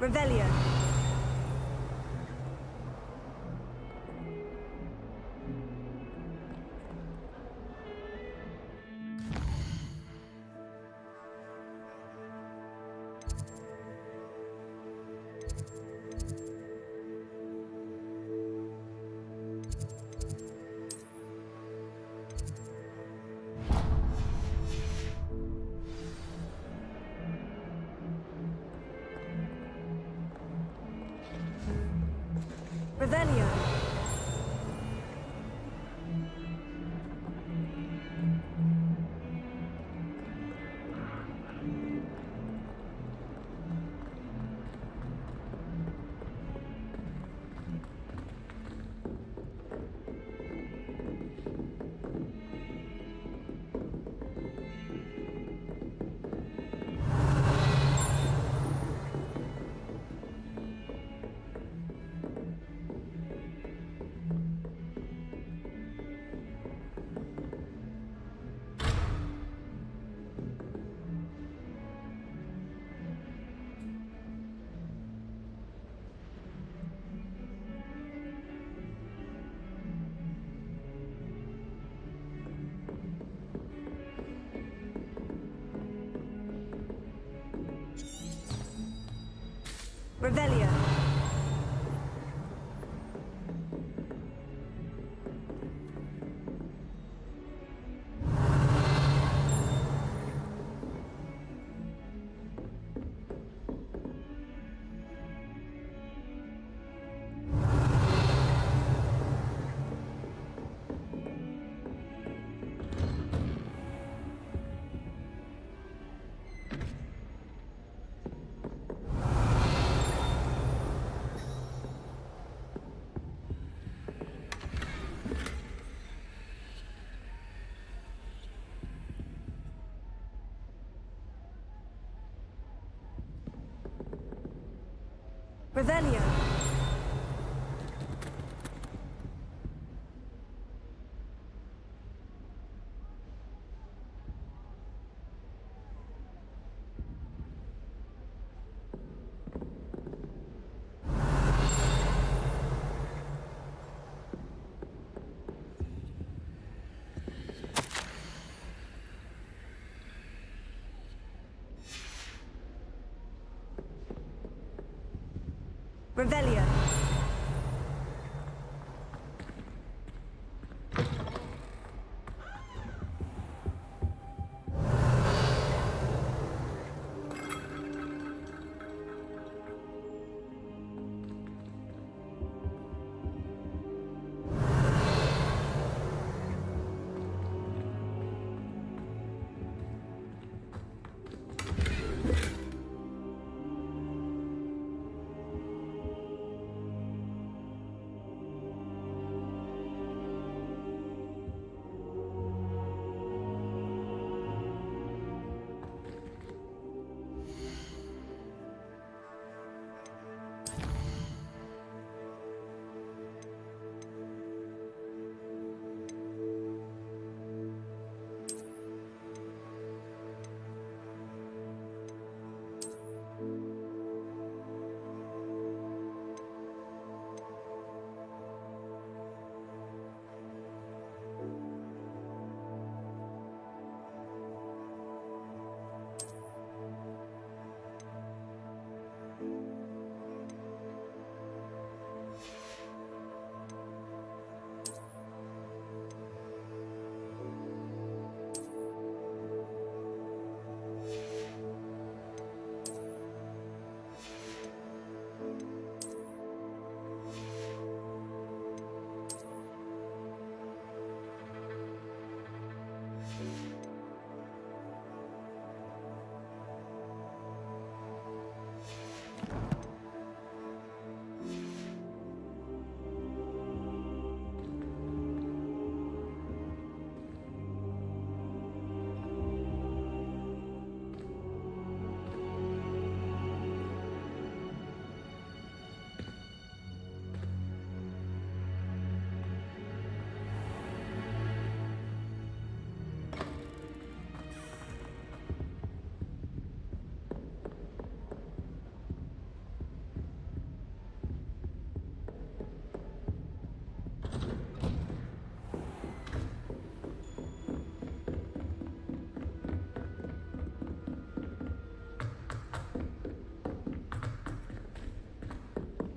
Revelio. Revelio. Revelio. Revelio. Revelio.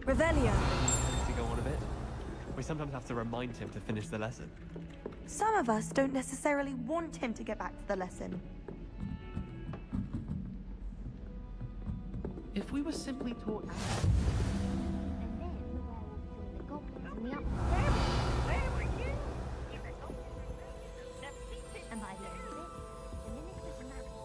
Revelio. To go on a bit. We sometimes have to remind him to finish the lesson. Some of us don't necessarily want him to get back to the lesson. If we were simply taught... And then the werewolves and the goblins and the upstairs. Where were you? In the goblins. And by the end of it, the minister's magic.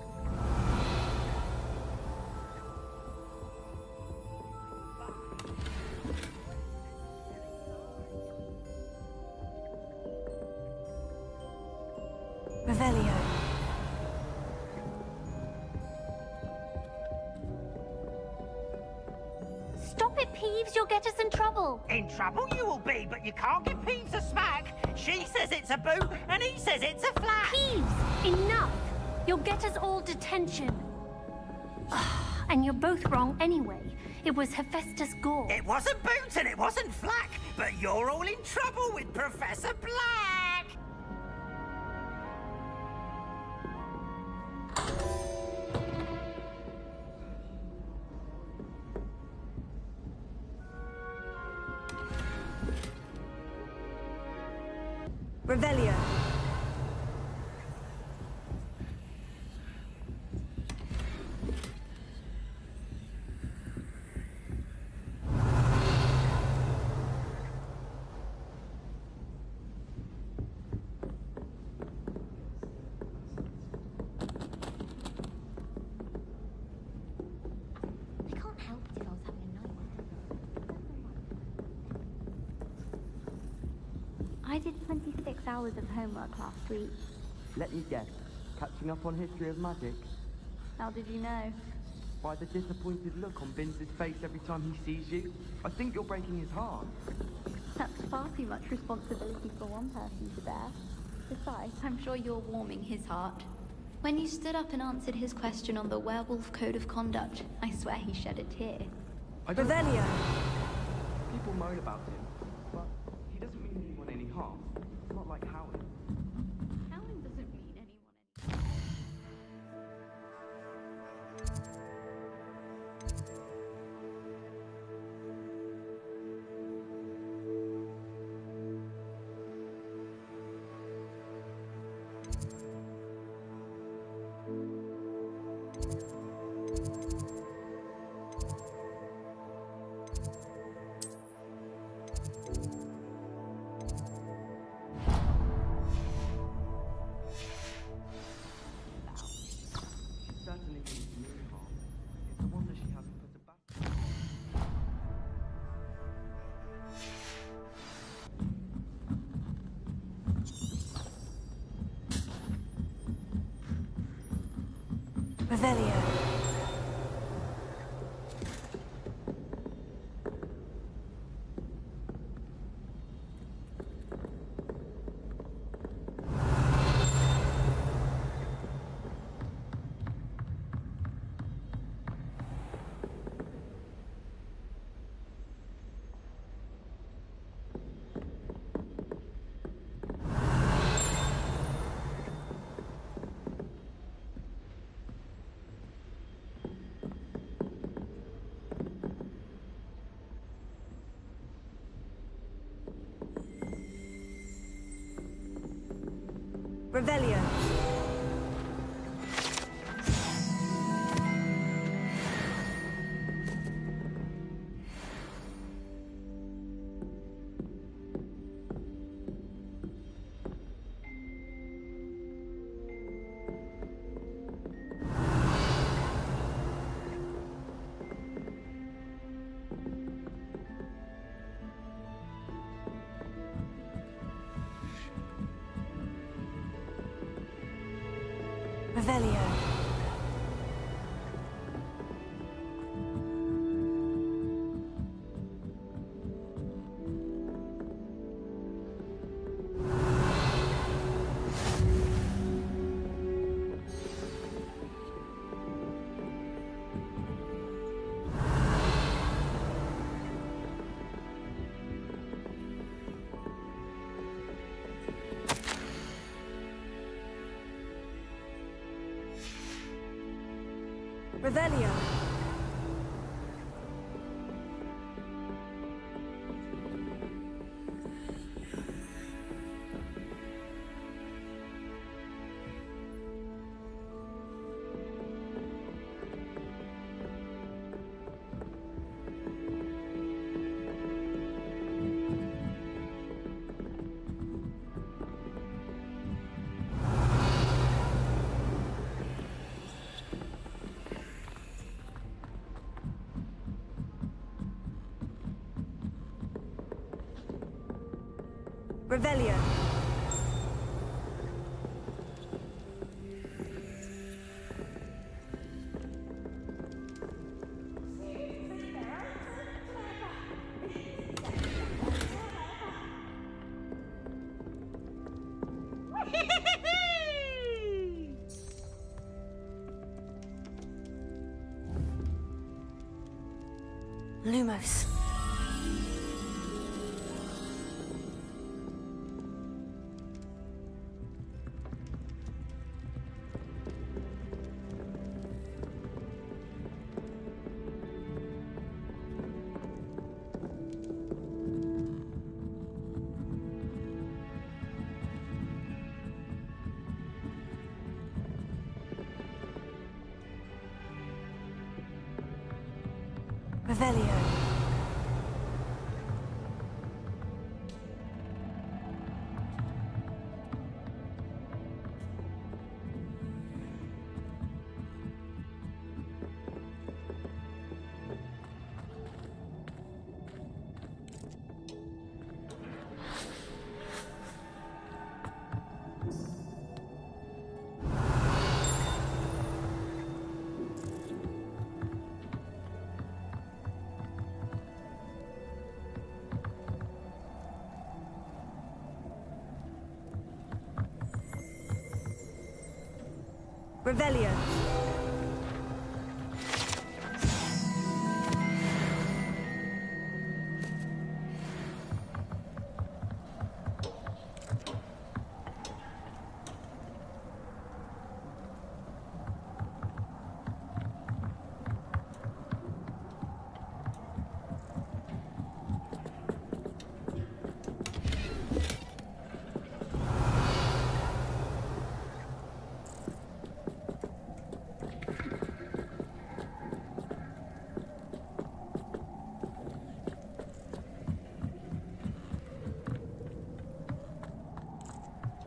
Revelio. Stop it, Peeves. You'll get us in trouble. In trouble you will be, but you can't give Peeves a smack. She says it's a boot, and he says it's a flat. Peeves, enough. You'll get us all detention. And you're both wrong anyway. It was Hephaestus Gore. It wasn't boot and it wasn't flack, but you're all in trouble with Professor Black. Revelio. I can't help it if I was having a nightmare. I did 26 hours of homework last week. Let me guess. Catching up on history of magic? How did you know? By the disappointed look on Vince's face every time he sees you. I think you're breaking his heart. That's far too much responsibility for one person to bear. Besides, I'm sure you're warming his heart. When you stood up and answered his question on the werewolf code of conduct, I swear he shed a tear. I don't... Revelio. People moan about him, but he doesn't mean anyone any harm. Not like Howard. Helen doesn't mean anyone She certainly means me harm. It's a wonder she hasn't put a back... Revelio. Revelio. Revelio. Revelio. Revelio. Lumos. Revelio. Revelio.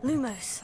Lumos.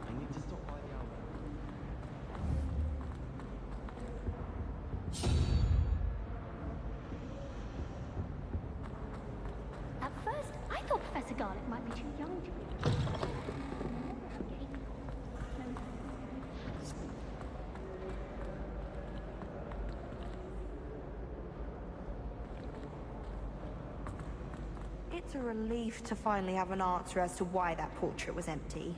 I need to stop by the outlet. At first, I thought Professor Garlick might be too young to read. It's a relief to finally have an answer as to why that portrait was empty.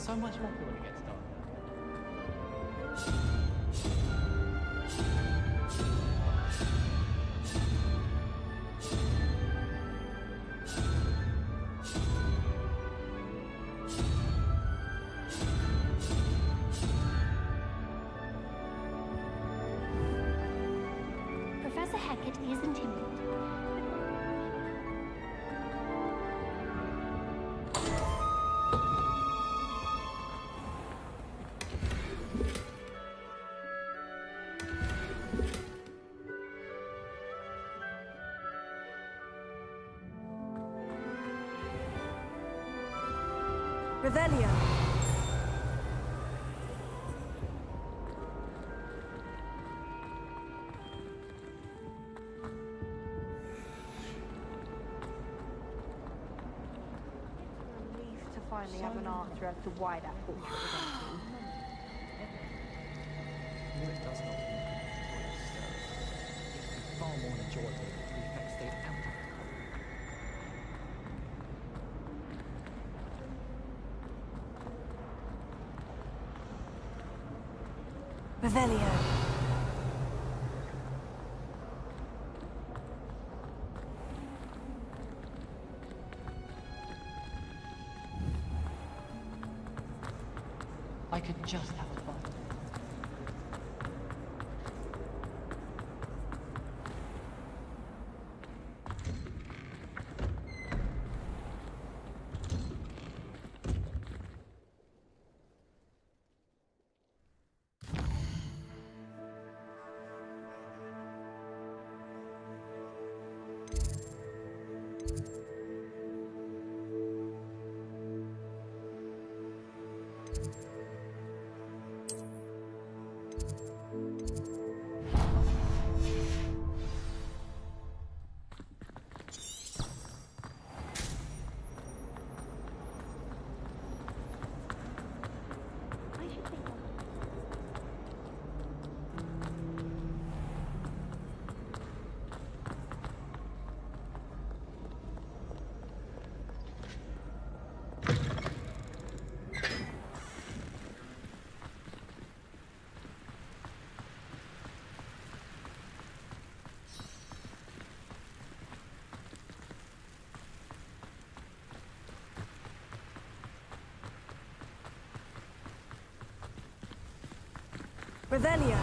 so much more when it gets dark. Professor Hackett is intimidated. Revelio. Relief to finally have an answer as to why that portrait was empty. What it does not mean it's far more enjoyable if the effects stayed out. Revelio. I could just have fun. I should think of Revelio.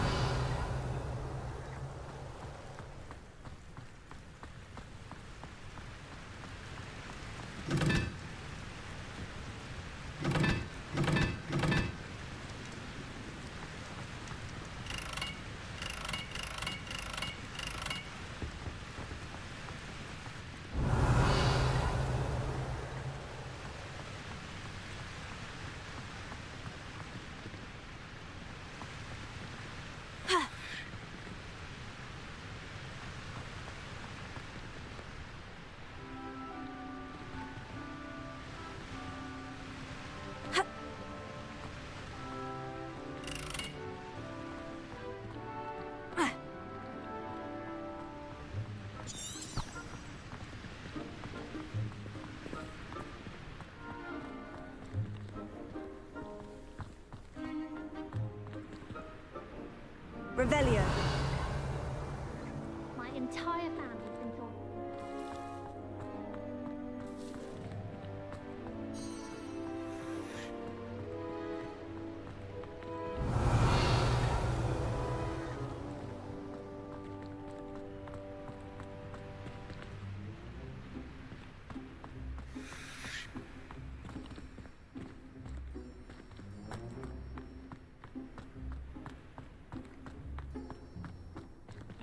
Revelio. my entire family's been thrown.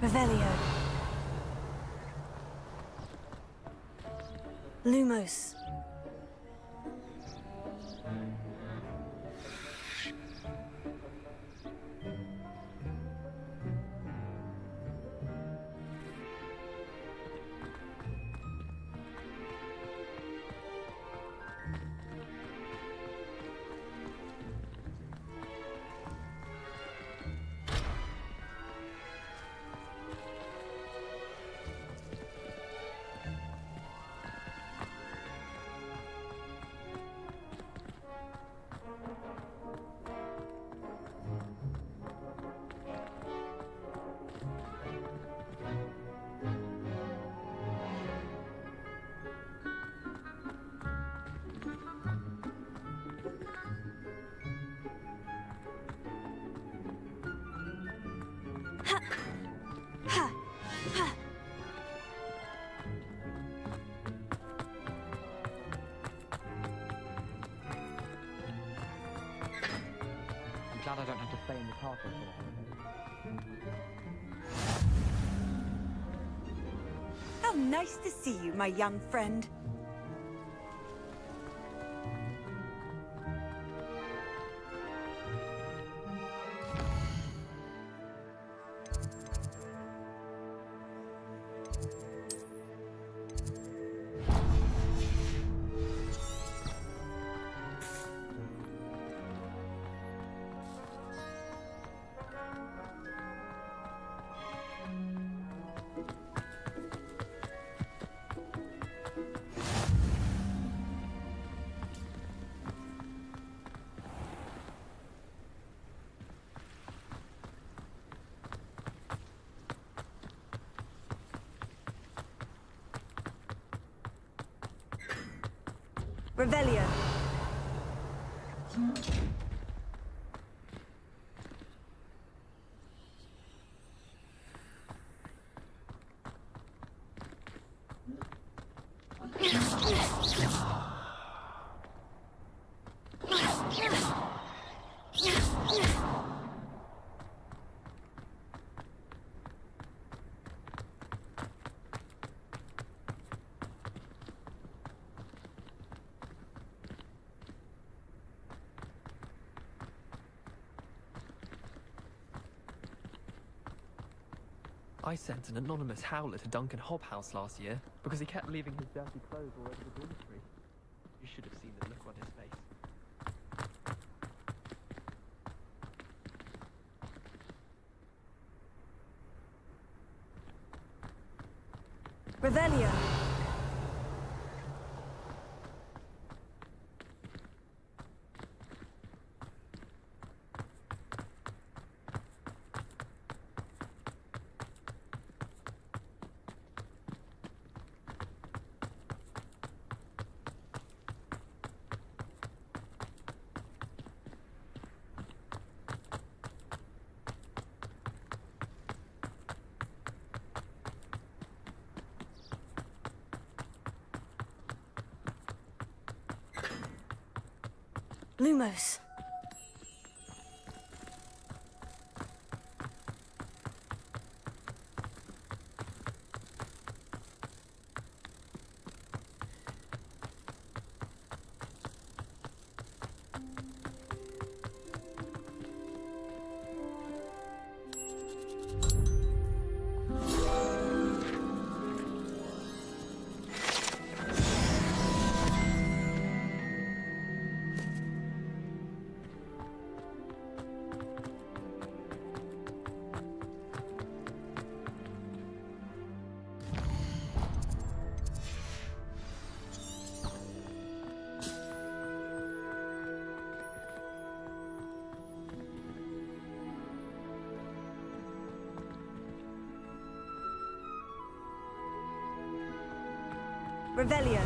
Revelio. Lumos. I don't have to stay in the castle for the holidays. How nice to see you, my young friend. Revelio. I sent an anonymous howler to Duncan Hobhouse last year because he kept leaving his dirty clothes all over the dormitory. You should have seen the look on his face. Revelio. Lumos. Revelio.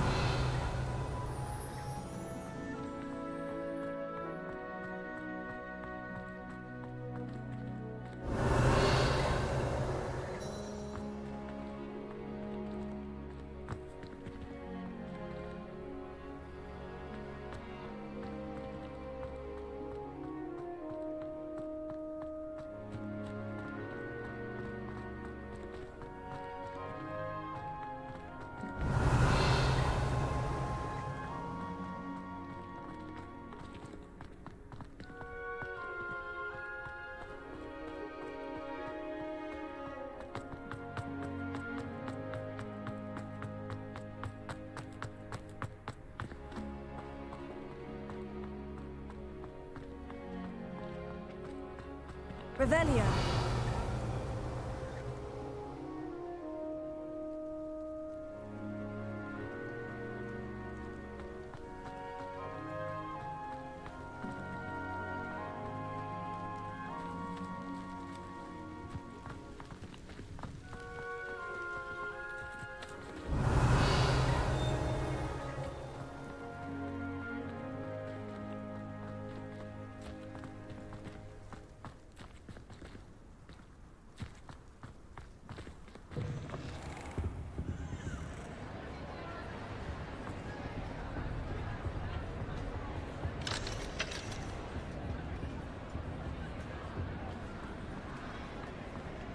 Revelio.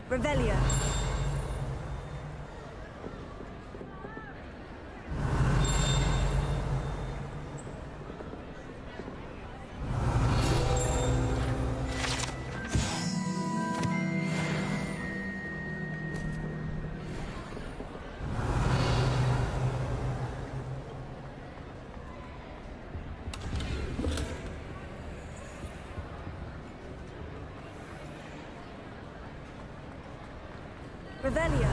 Revelia. Revelia.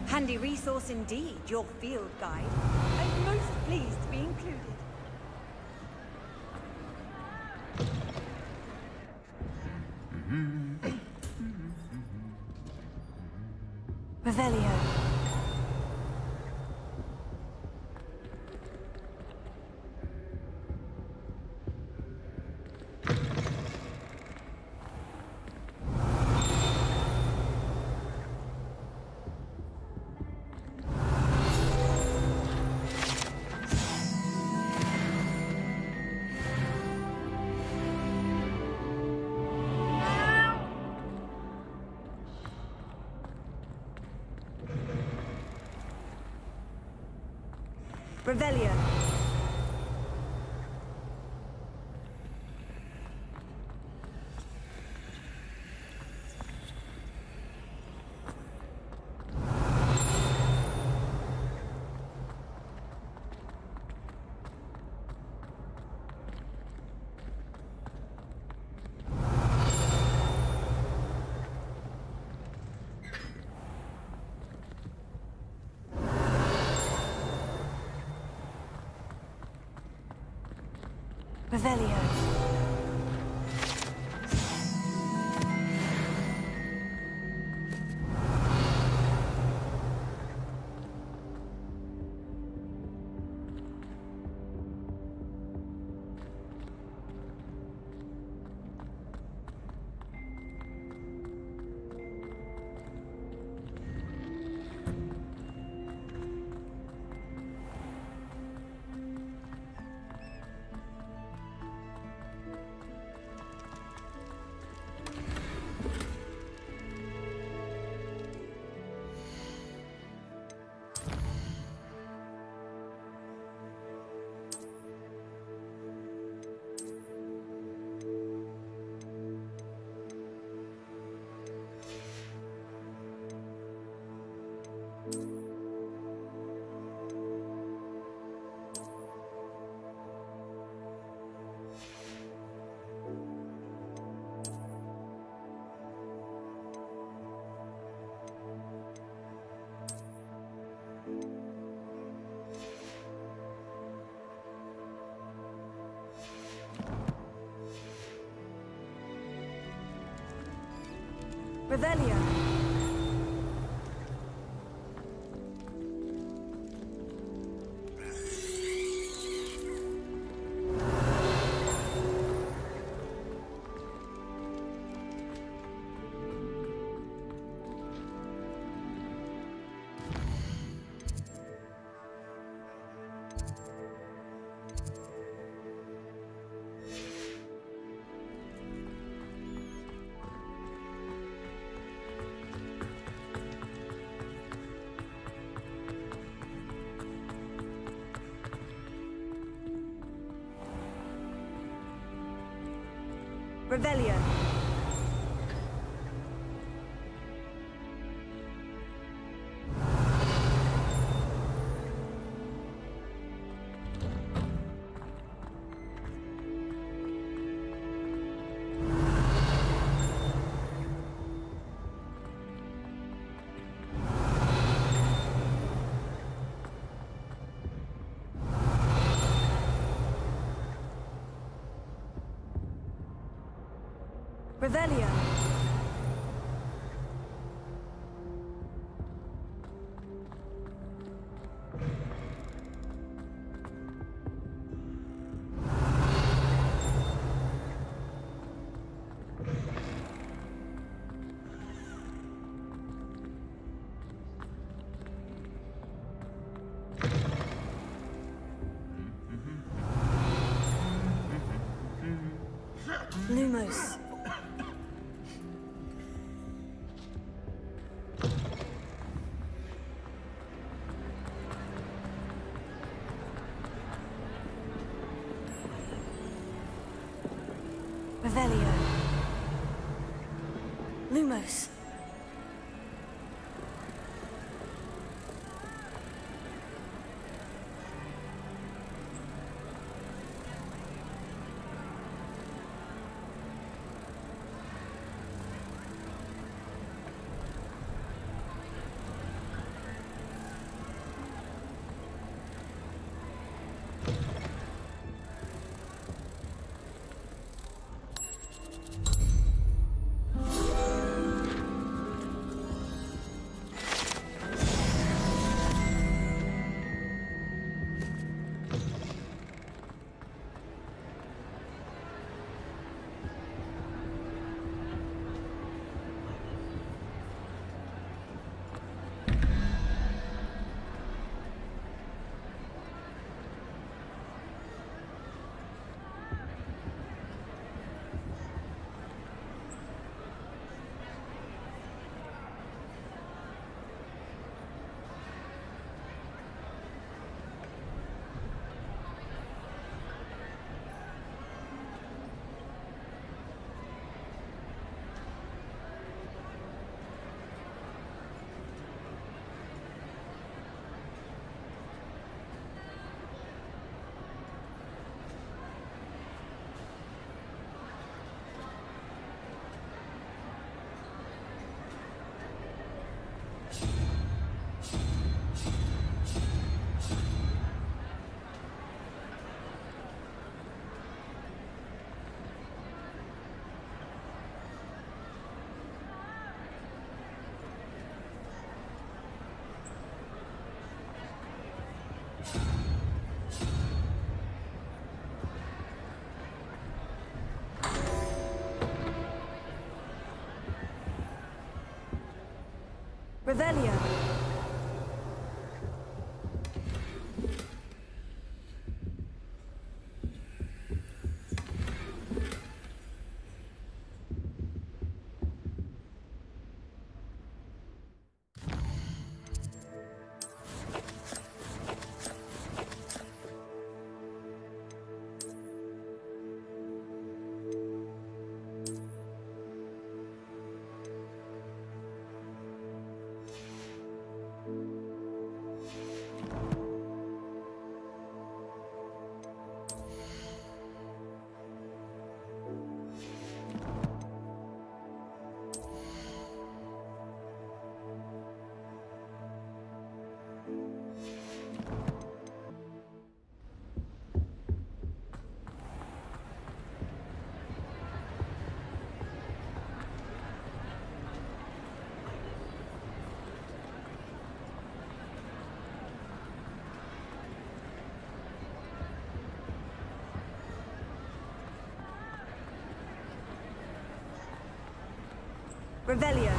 Handy resource indeed, your field guide. I'm most pleased to be included. Revelio. Revelia. Revelio. Revelia. Revelia. Revelia. Lumos. Revelio. Lumos. Revelio. Revelio.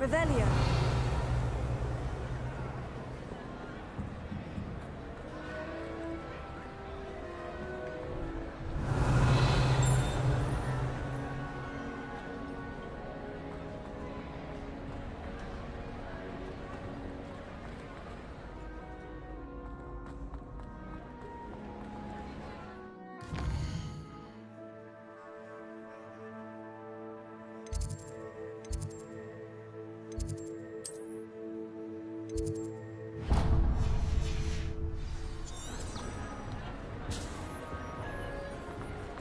Revelio.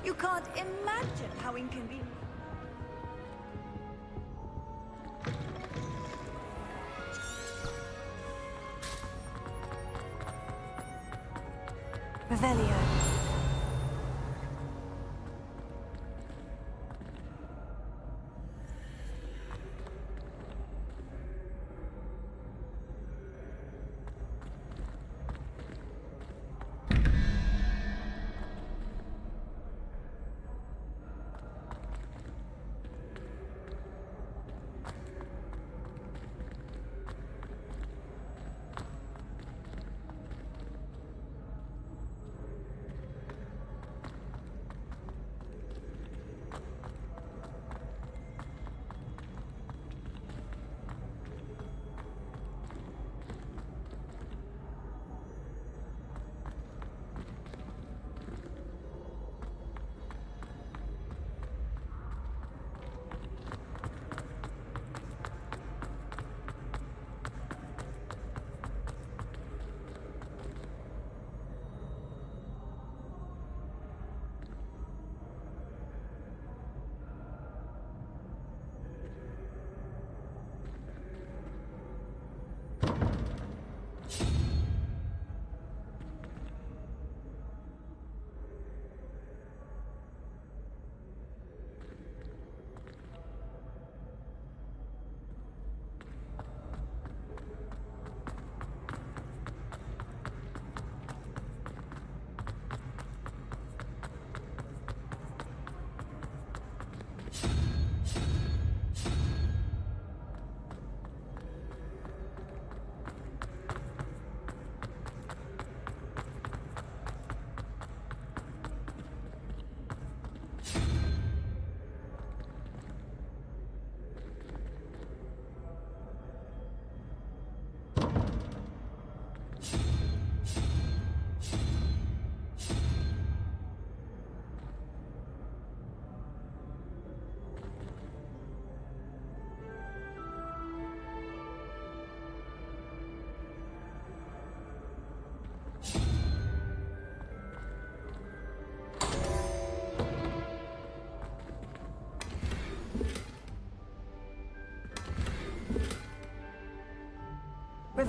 You can't imagine how inconvenient. Revelio.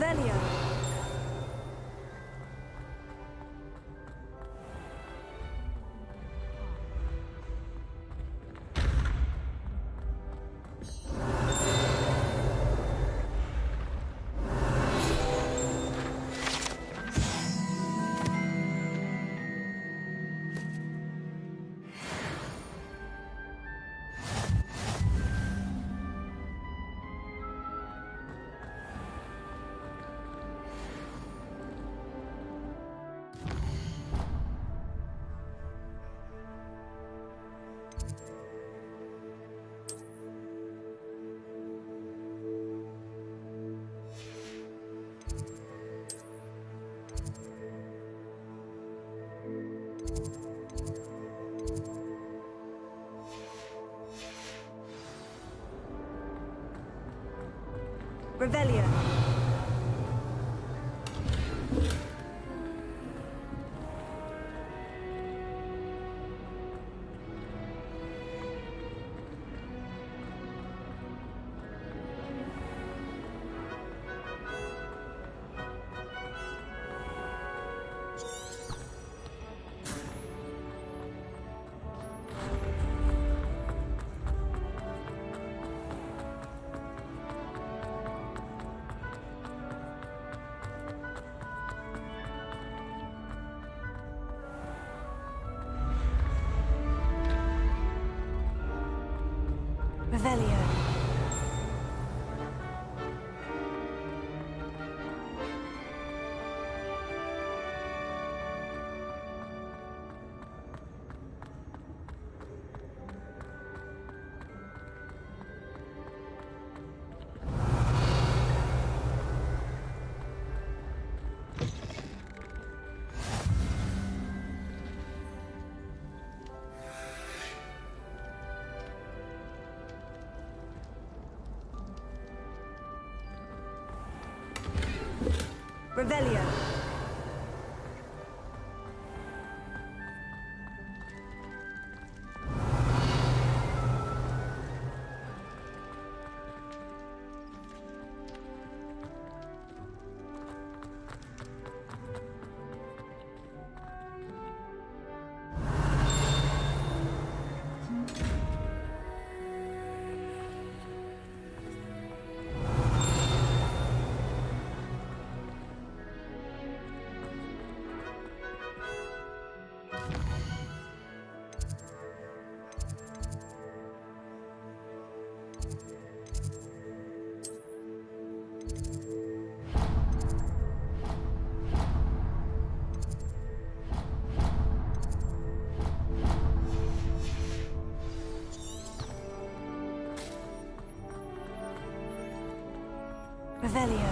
Revelio. Revelio. Revelio. Revelio. Revelio.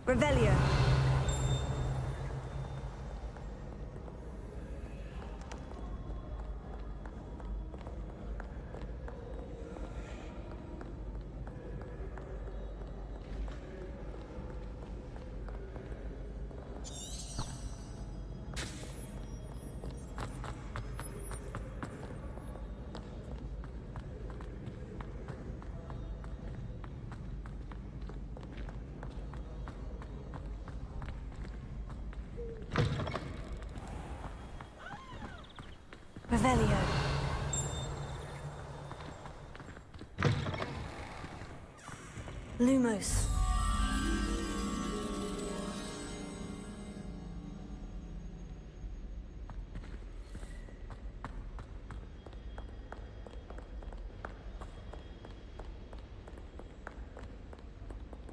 Revelio. Revelio. Lumos.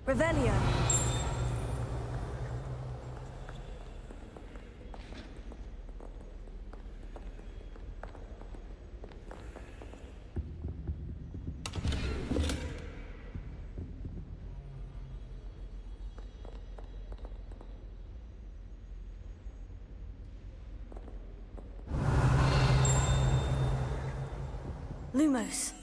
Revelio. Lumos.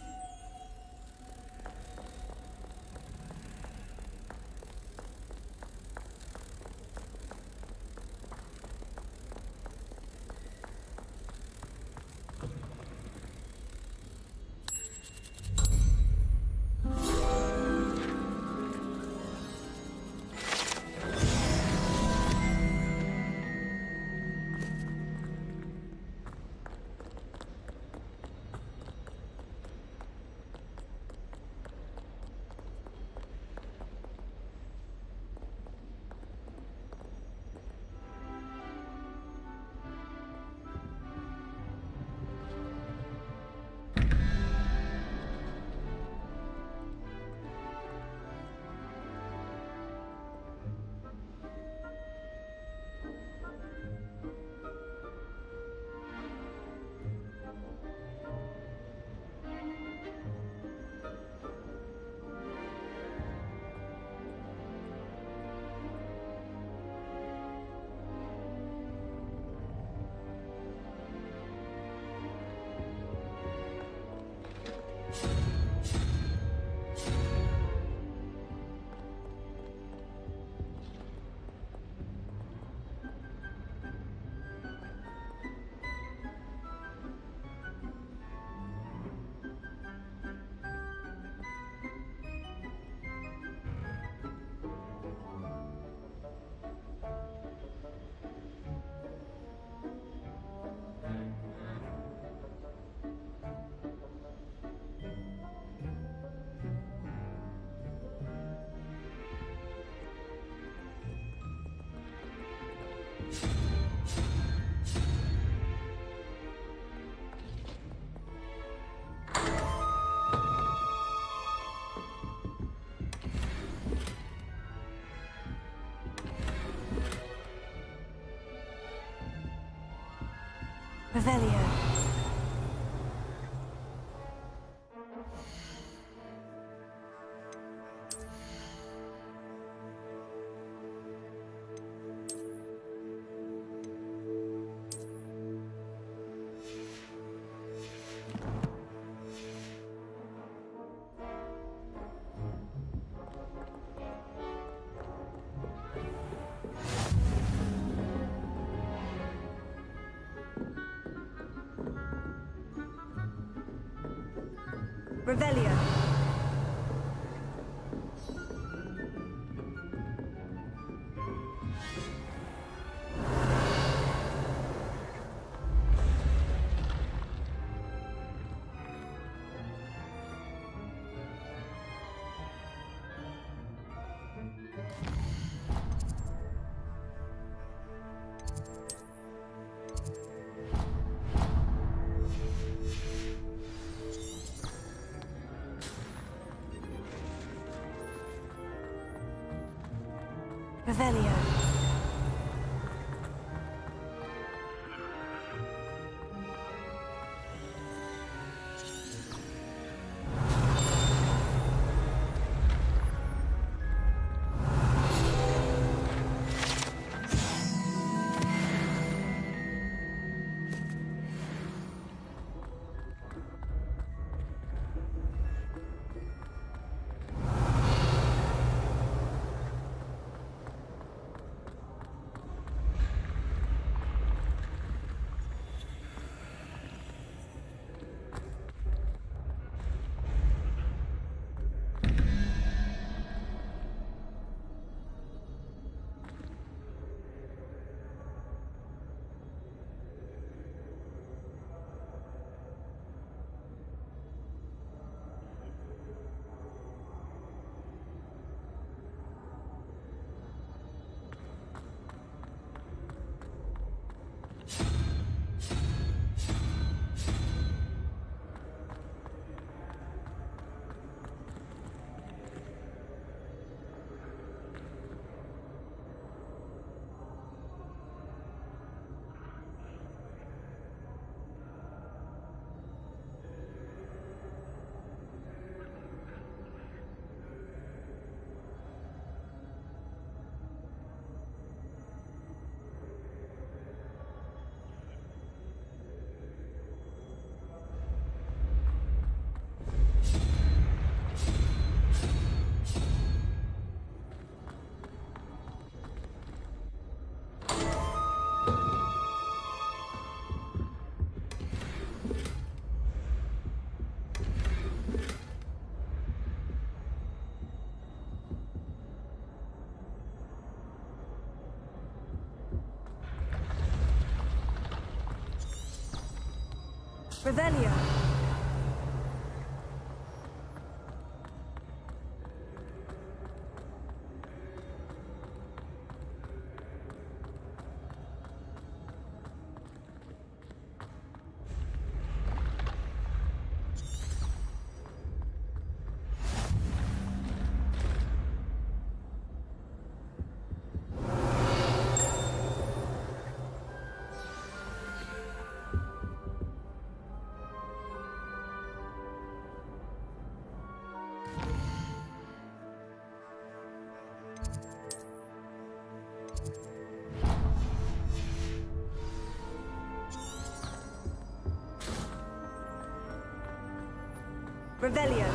Revelio. Revelio. Revelio. Revelio. Revelio.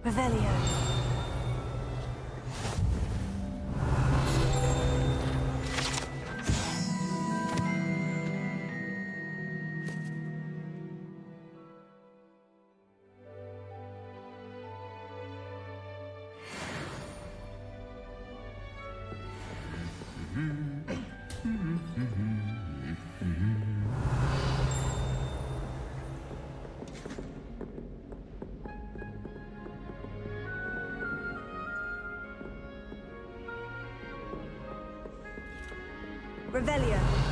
Revelio. Revelio.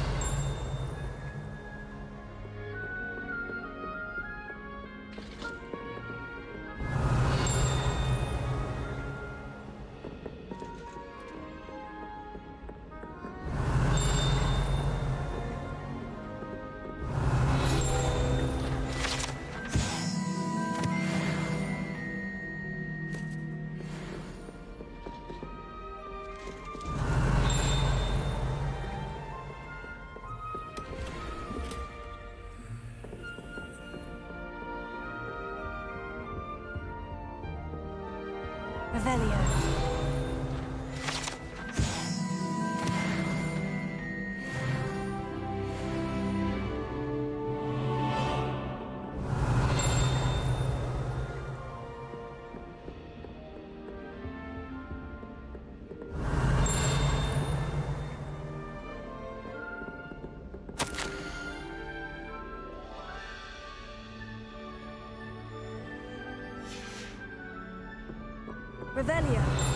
Revelio. Revelio.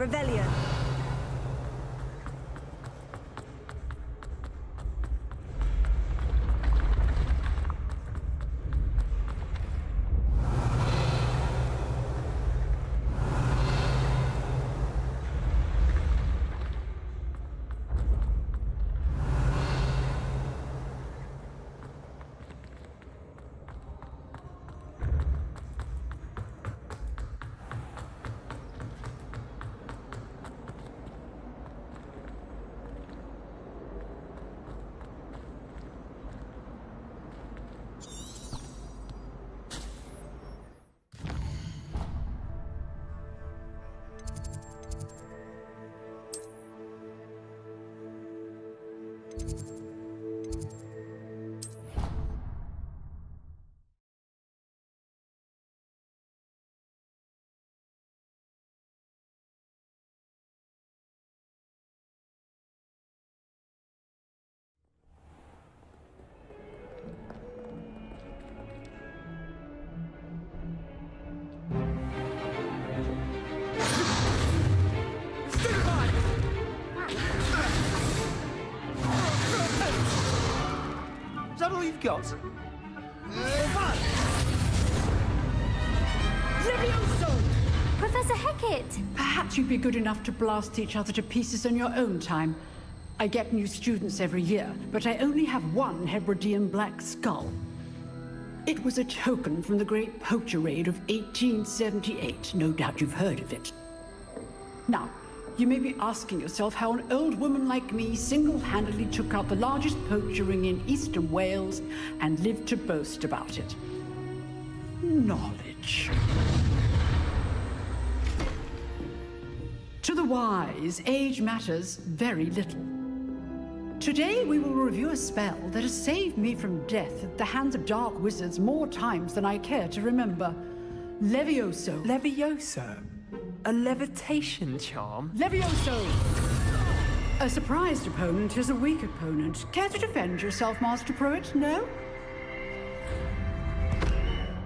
Revelio. Is that all you've got? Professor Hecat! Perhaps you'd be good enough to blast each other to pieces on your own time. I get new students every year, but I only have one Hebridean black skull. It was a token from the Great Poacher Raid of 1878. No doubt you've heard of it. Now, you may be asking yourself how an old woman like me single-handedly took out the largest poacher ring in eastern Wales and lived to boast about it. Knowledge. To the wise, age matters very little. Today we will review a spell that has saved me from death at the hands of dark wizards more times than I care to remember. Levioso. Levioso? A levitation charm? Levioso! A surprised opponent is a weak opponent. Care to defend yourself, Master Pruitt? No?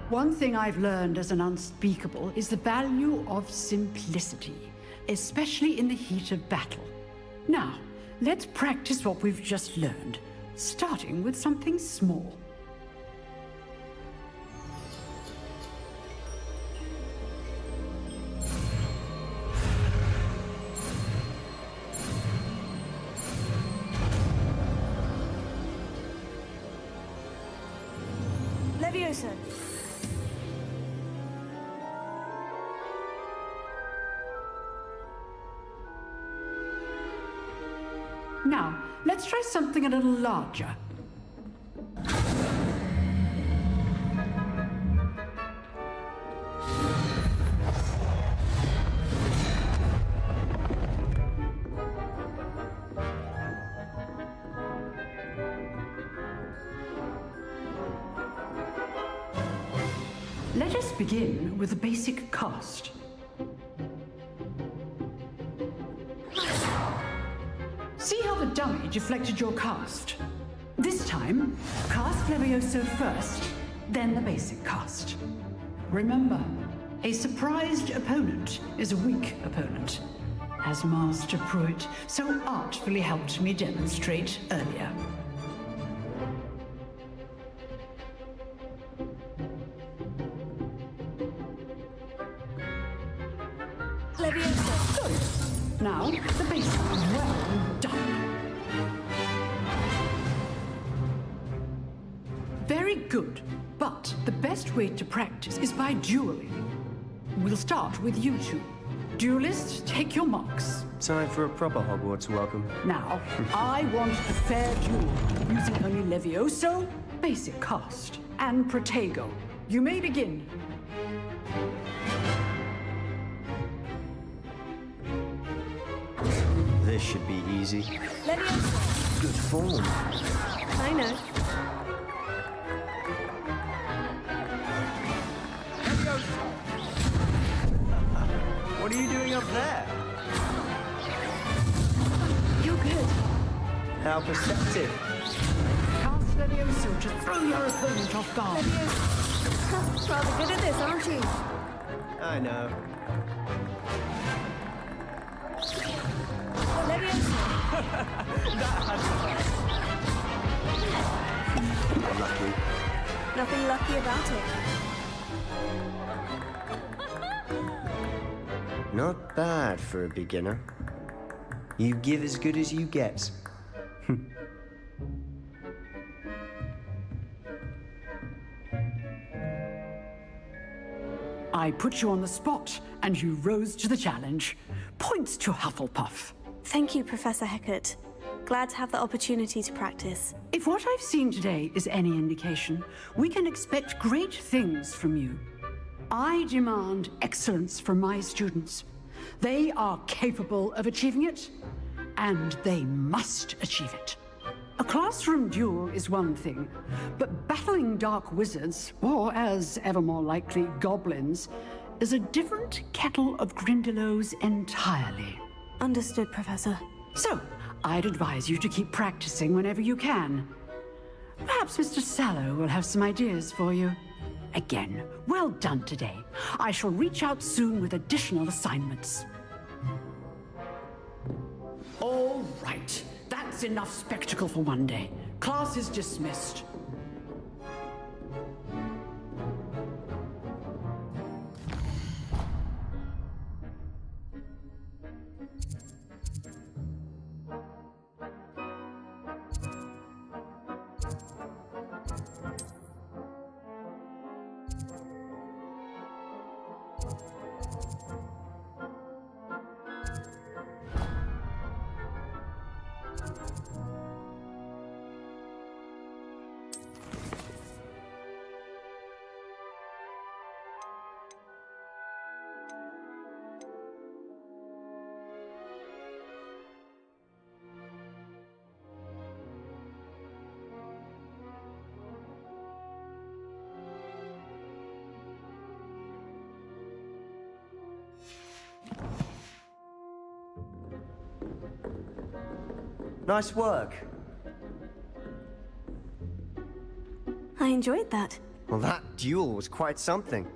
One thing I've learned as an unspeakable is the value of simplicity, especially in the heat of battle. Now, let's practice what we've just learned, starting with something small. Levioso. Now, let's try something a little larger. Let us begin with a basic cast. See how the dummy deflected your cast? This time, cast Levioso first, then the basic cast. Remember, a surprised opponent is a weak opponent, as Master Pruitt so artfully helped me demonstrate earlier. Levioso. Good. Now, the basic. Well done. Very good. But the best way to practice is by dueling. We'll start with you two. Duelists, take your marks. Time for a proper Hogwarts welcome. Now, I want a fair duel, using only Levioso, basic cast, and Protego. You may begin. This should be easy. Levioso. Good form. I know. What are you doing up there? You're good. How perceptive. Cast Levioso to throw your opponent off guard. Levioso. Rather good at this, aren't you? I know. Lucky. Nothing lucky about it. Not bad for a beginner. You give as good as you get. I put you on the spot, and you rose to the challenge. Points to Hufflepuff. Thank you, Professor Hecat. Glad to have the opportunity to practice. If what I've seen today is any indication, we can expect great things from you. I demand excellence from my students. They are capable of achieving it, and they must achieve it. A classroom duel is one thing, but battling dark wizards, or as ever more likely, goblins, is a different kettle of Grindylows entirely. Understood, Professor. So, I'd advise you to keep practicing whenever you can. Perhaps Mr. Sallow will have some ideas for you. Again, well done today. I shall reach out soon with additional assignments. All right. That's enough spectacle for one day. Class is dismissed. Nice work. I enjoyed that. Well, that duel was quite something.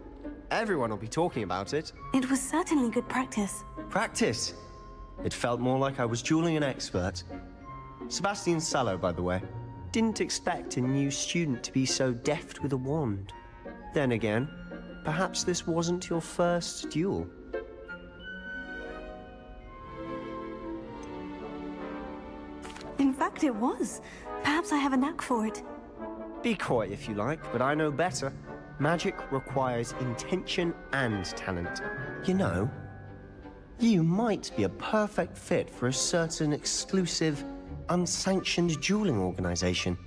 Everyone will be talking about it. It was certainly good practice. Practice. It felt more like I was dueling an expert. Sebastian Sallow, by the way. Didn't expect a new student to be so deft with a wand. Then again, perhaps this wasn't your first duel. In fact, it was. Perhaps I have a knack for it. Be coy if you like, but I know better. Magic requires intention and talent. You know, you might be a perfect fit for a certain exclusive, unsanctioned dueling organization.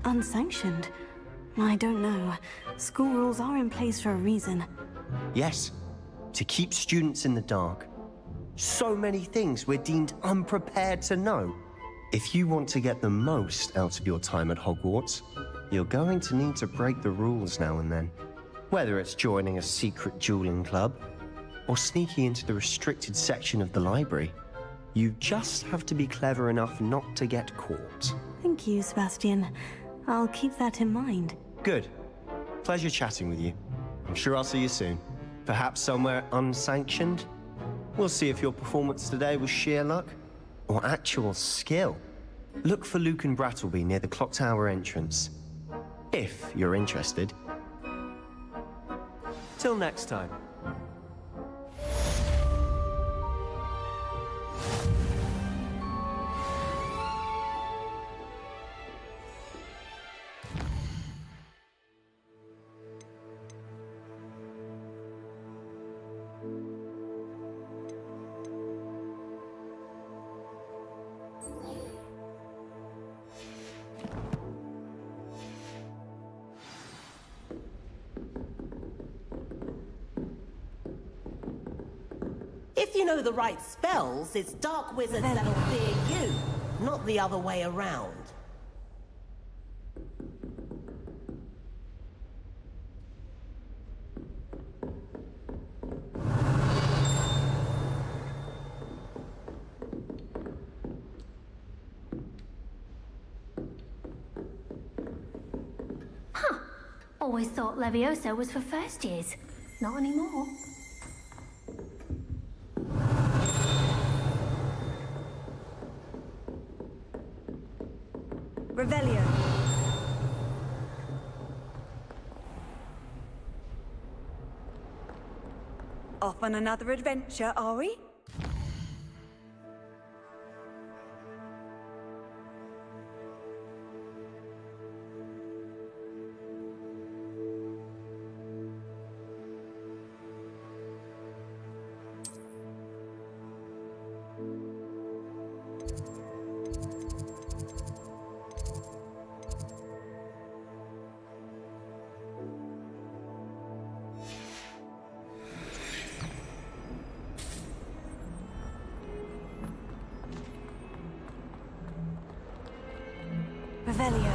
Unsanctioned? I don't know. School rules are in place for a reason. Yes, to keep students in the dark. So many things we're deemed unprepared to know. If you want to get the most out of your time at Hogwarts, you're going to need to break the rules now and then. Whether it's joining a secret dueling club, or sneaking into the restricted section of the library, you just have to be clever enough not to get caught. Thank you, Sebastian. I'll keep that in mind. Good. Pleasure chatting with you. I'm sure I'll see you soon. Perhaps somewhere unsanctioned? We'll see if your performance today was sheer luck or actual skill. Look for Luke and Brattleby near the clock tower entrance, if you're interested. Till next time. If you know the right spells, it's dark wizards that'll fear you, not the other way around. Always thought Leviosa was for first years. Not anymore. Revelio. Off on another adventure, are we? Revelio.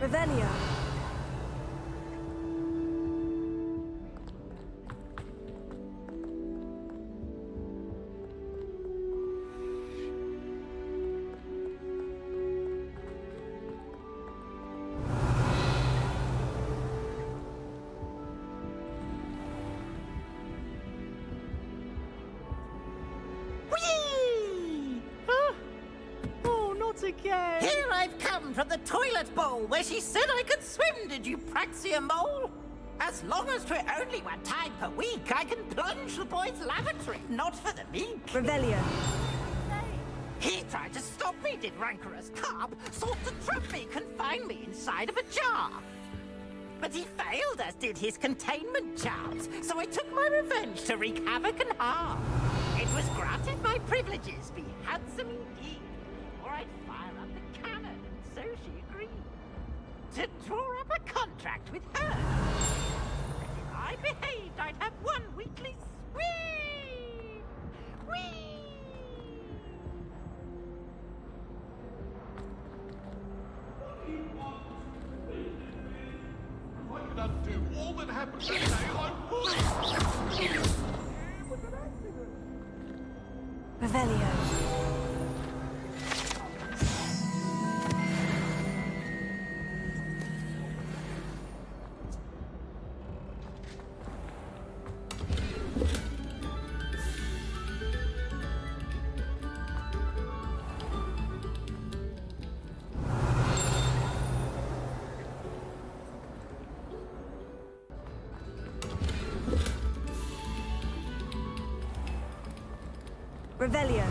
Revelio. Whee! Huh? Oh, not again. Here I've come from the toilet bowl where she said I could swim, did you praxia mole? As long as 'twere only one time per week, I can plunge the boy's lavatory, not for the meek. Revelio. He tried to stop me, did rancorous carp, sought to trap me, confine me inside of a jar. But he failed, as did his containment charms, so I took my revenge to wreak havoc and harm. It was granted my privileges, be handsome indeed, or I'd fire up the cannon, and so she agreed. To draw up a contract with her. And if I behaved, I'd have one weekly swim! Whee! If I could undo all that happened that day, I would! Revelio. Revelio.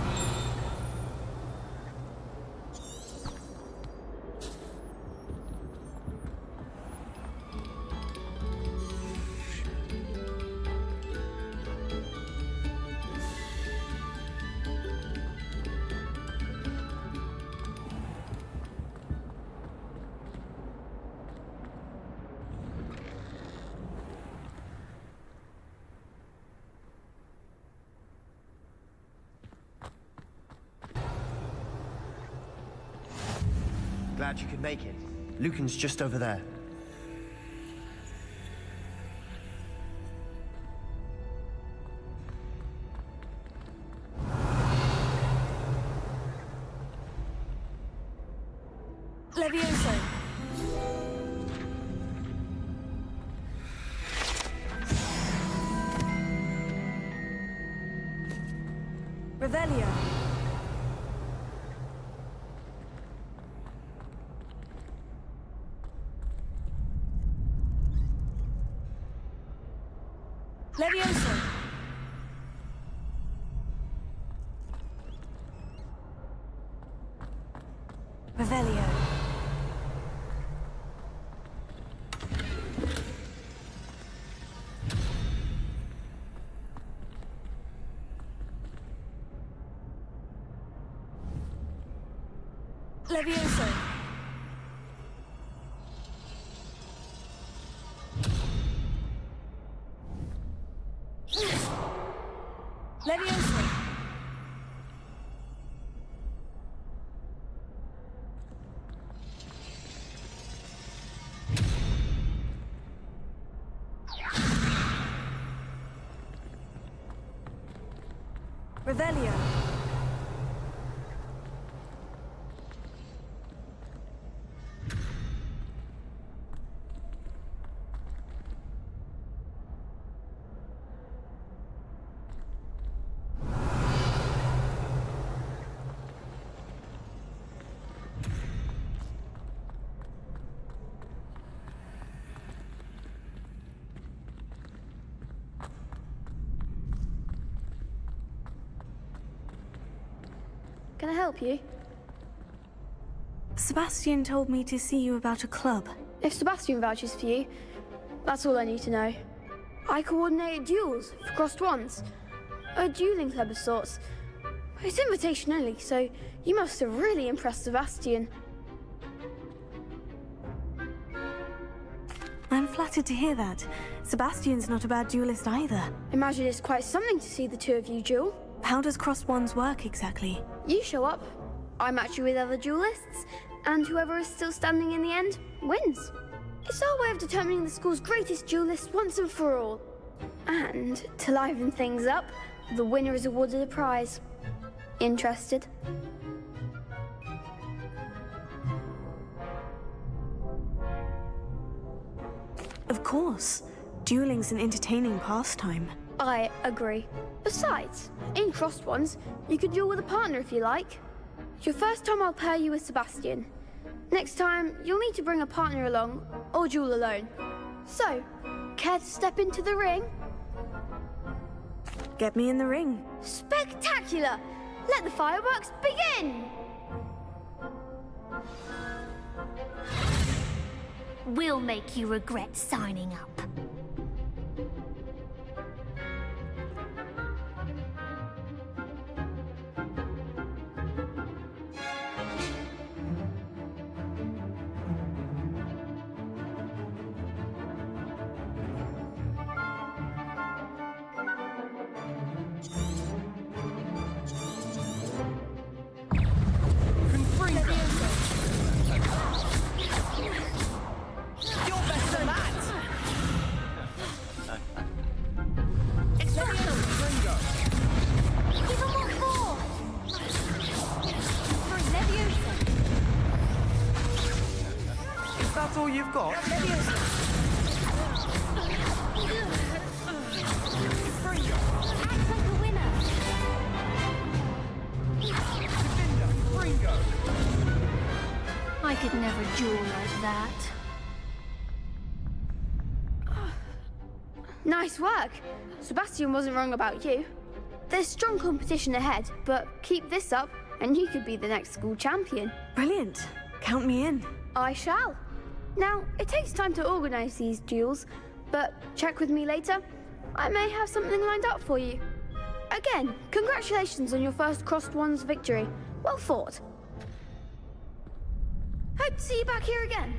Glad you could make it. Lucan's just over there. Levioso. Revelio. Levioso. Revelio. Levioso. Levioso. Revelio. Can I help you? Sebastian told me to see you about a club. If Sebastian vouches for you, that's all I need to know. I coordinate duels for crossed ones. A dueling club of sorts. It's invitation only, so you must have really impressed Sebastian. I'm flattered to hear that. Sebastian's not a bad duelist either. Imagine it's quite something to see the two of you duel. How does crossed wands work exactly? You show up, I match you with other duelists, and whoever is still standing in the end wins. It's our way of determining the school's greatest duelist once and for all. And to liven things up, the winner is awarded a prize. Interested? Of course. Dueling's an entertaining pastime. I agree. Besides, in crossed ones, you could duel with a partner if you like. Your first time I'll pair you with Sebastian. Next time, you'll need to bring a partner along, or duel alone. So, care to step into the ring? Get me in the ring. Spectacular! Let the fireworks begin! We'll make you regret signing up. That's all you've got? I could never duel like that. Nice work! Sebastian wasn't wrong about you. There's strong competition ahead, but keep this up and you could be the next school champion. Brilliant. Count me in. I shall. Now, it takes time to organize these duels, but check with me later. I may have something lined up for you. Again, congratulations on your first crossed ones victory. Well fought. Hope to see you back here again.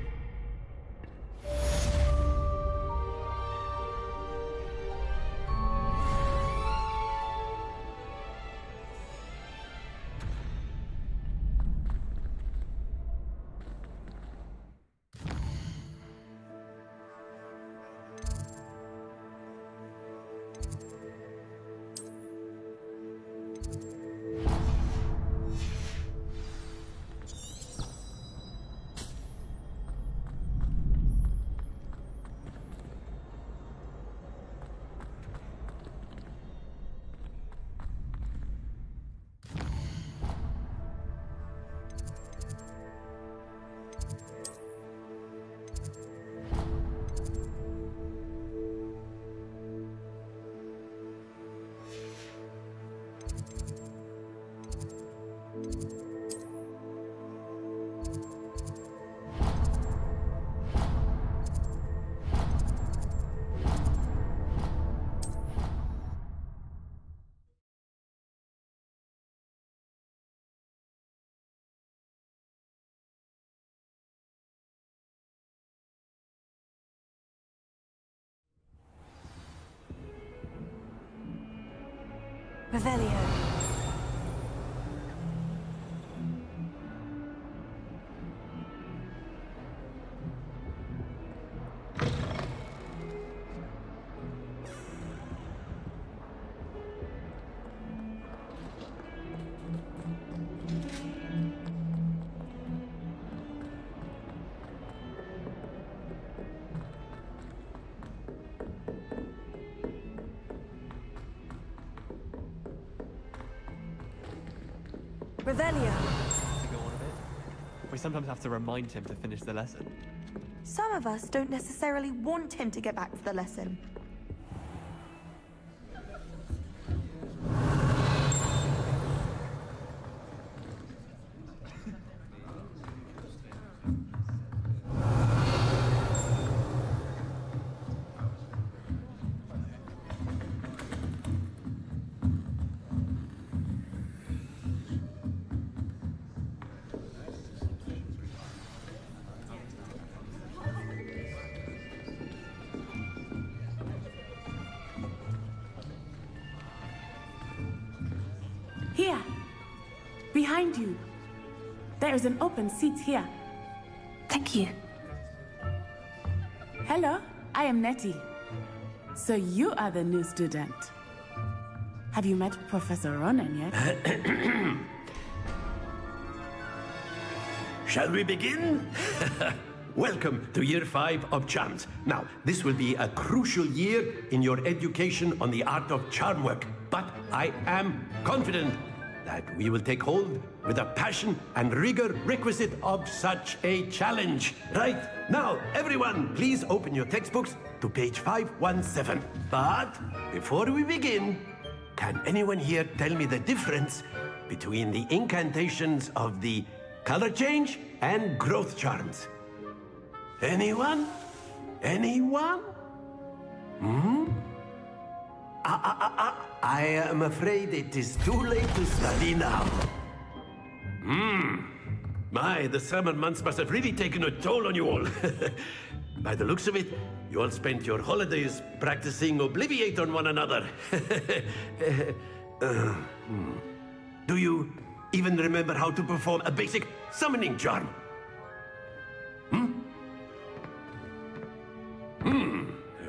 Revelio. Revelio. To go on a bit. We sometimes have to remind him to finish the lesson. Some of us don't necessarily want him to get back to the lesson. Here, behind you. There is an open seat here. Thank you. Hello, I am Nettie. So you are the new student. Have you met Professor Ronan yet? Shall we begin? Welcome to Year 5 of Charms. Now, this will be a crucial year in your education on the art of charm work. But I am confident that we will take hold with the passion and rigor requisite of such a challenge. Right, now, everyone, please open your textbooks to page 517. But before we begin, can anyone here tell me the difference between the incantations of the color change and growth charms? Anyone? Anyone? I am afraid it is too late to study now. My, the summer months must have really taken a toll on you all. By the looks of it, you all spent your holidays practicing Obliviate on one another. Do you even remember how to perform a basic summoning charm?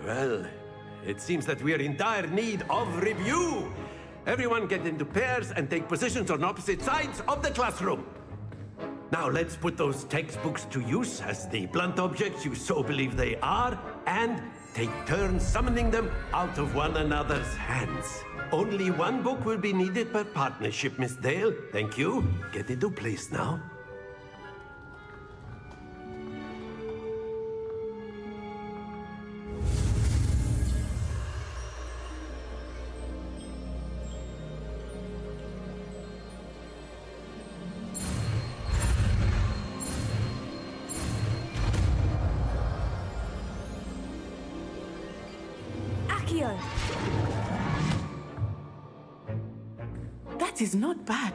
Well, it seems that we are in dire need of review. Everyone get into pairs and take positions on opposite sides of the classroom. Now let's put those textbooks to use as the blunt objects you so believe they are, and take turns summoning them out of one another's hands. Only one book will be needed per partnership, Miss Dale. Thank you. Get into place now. That is not bad.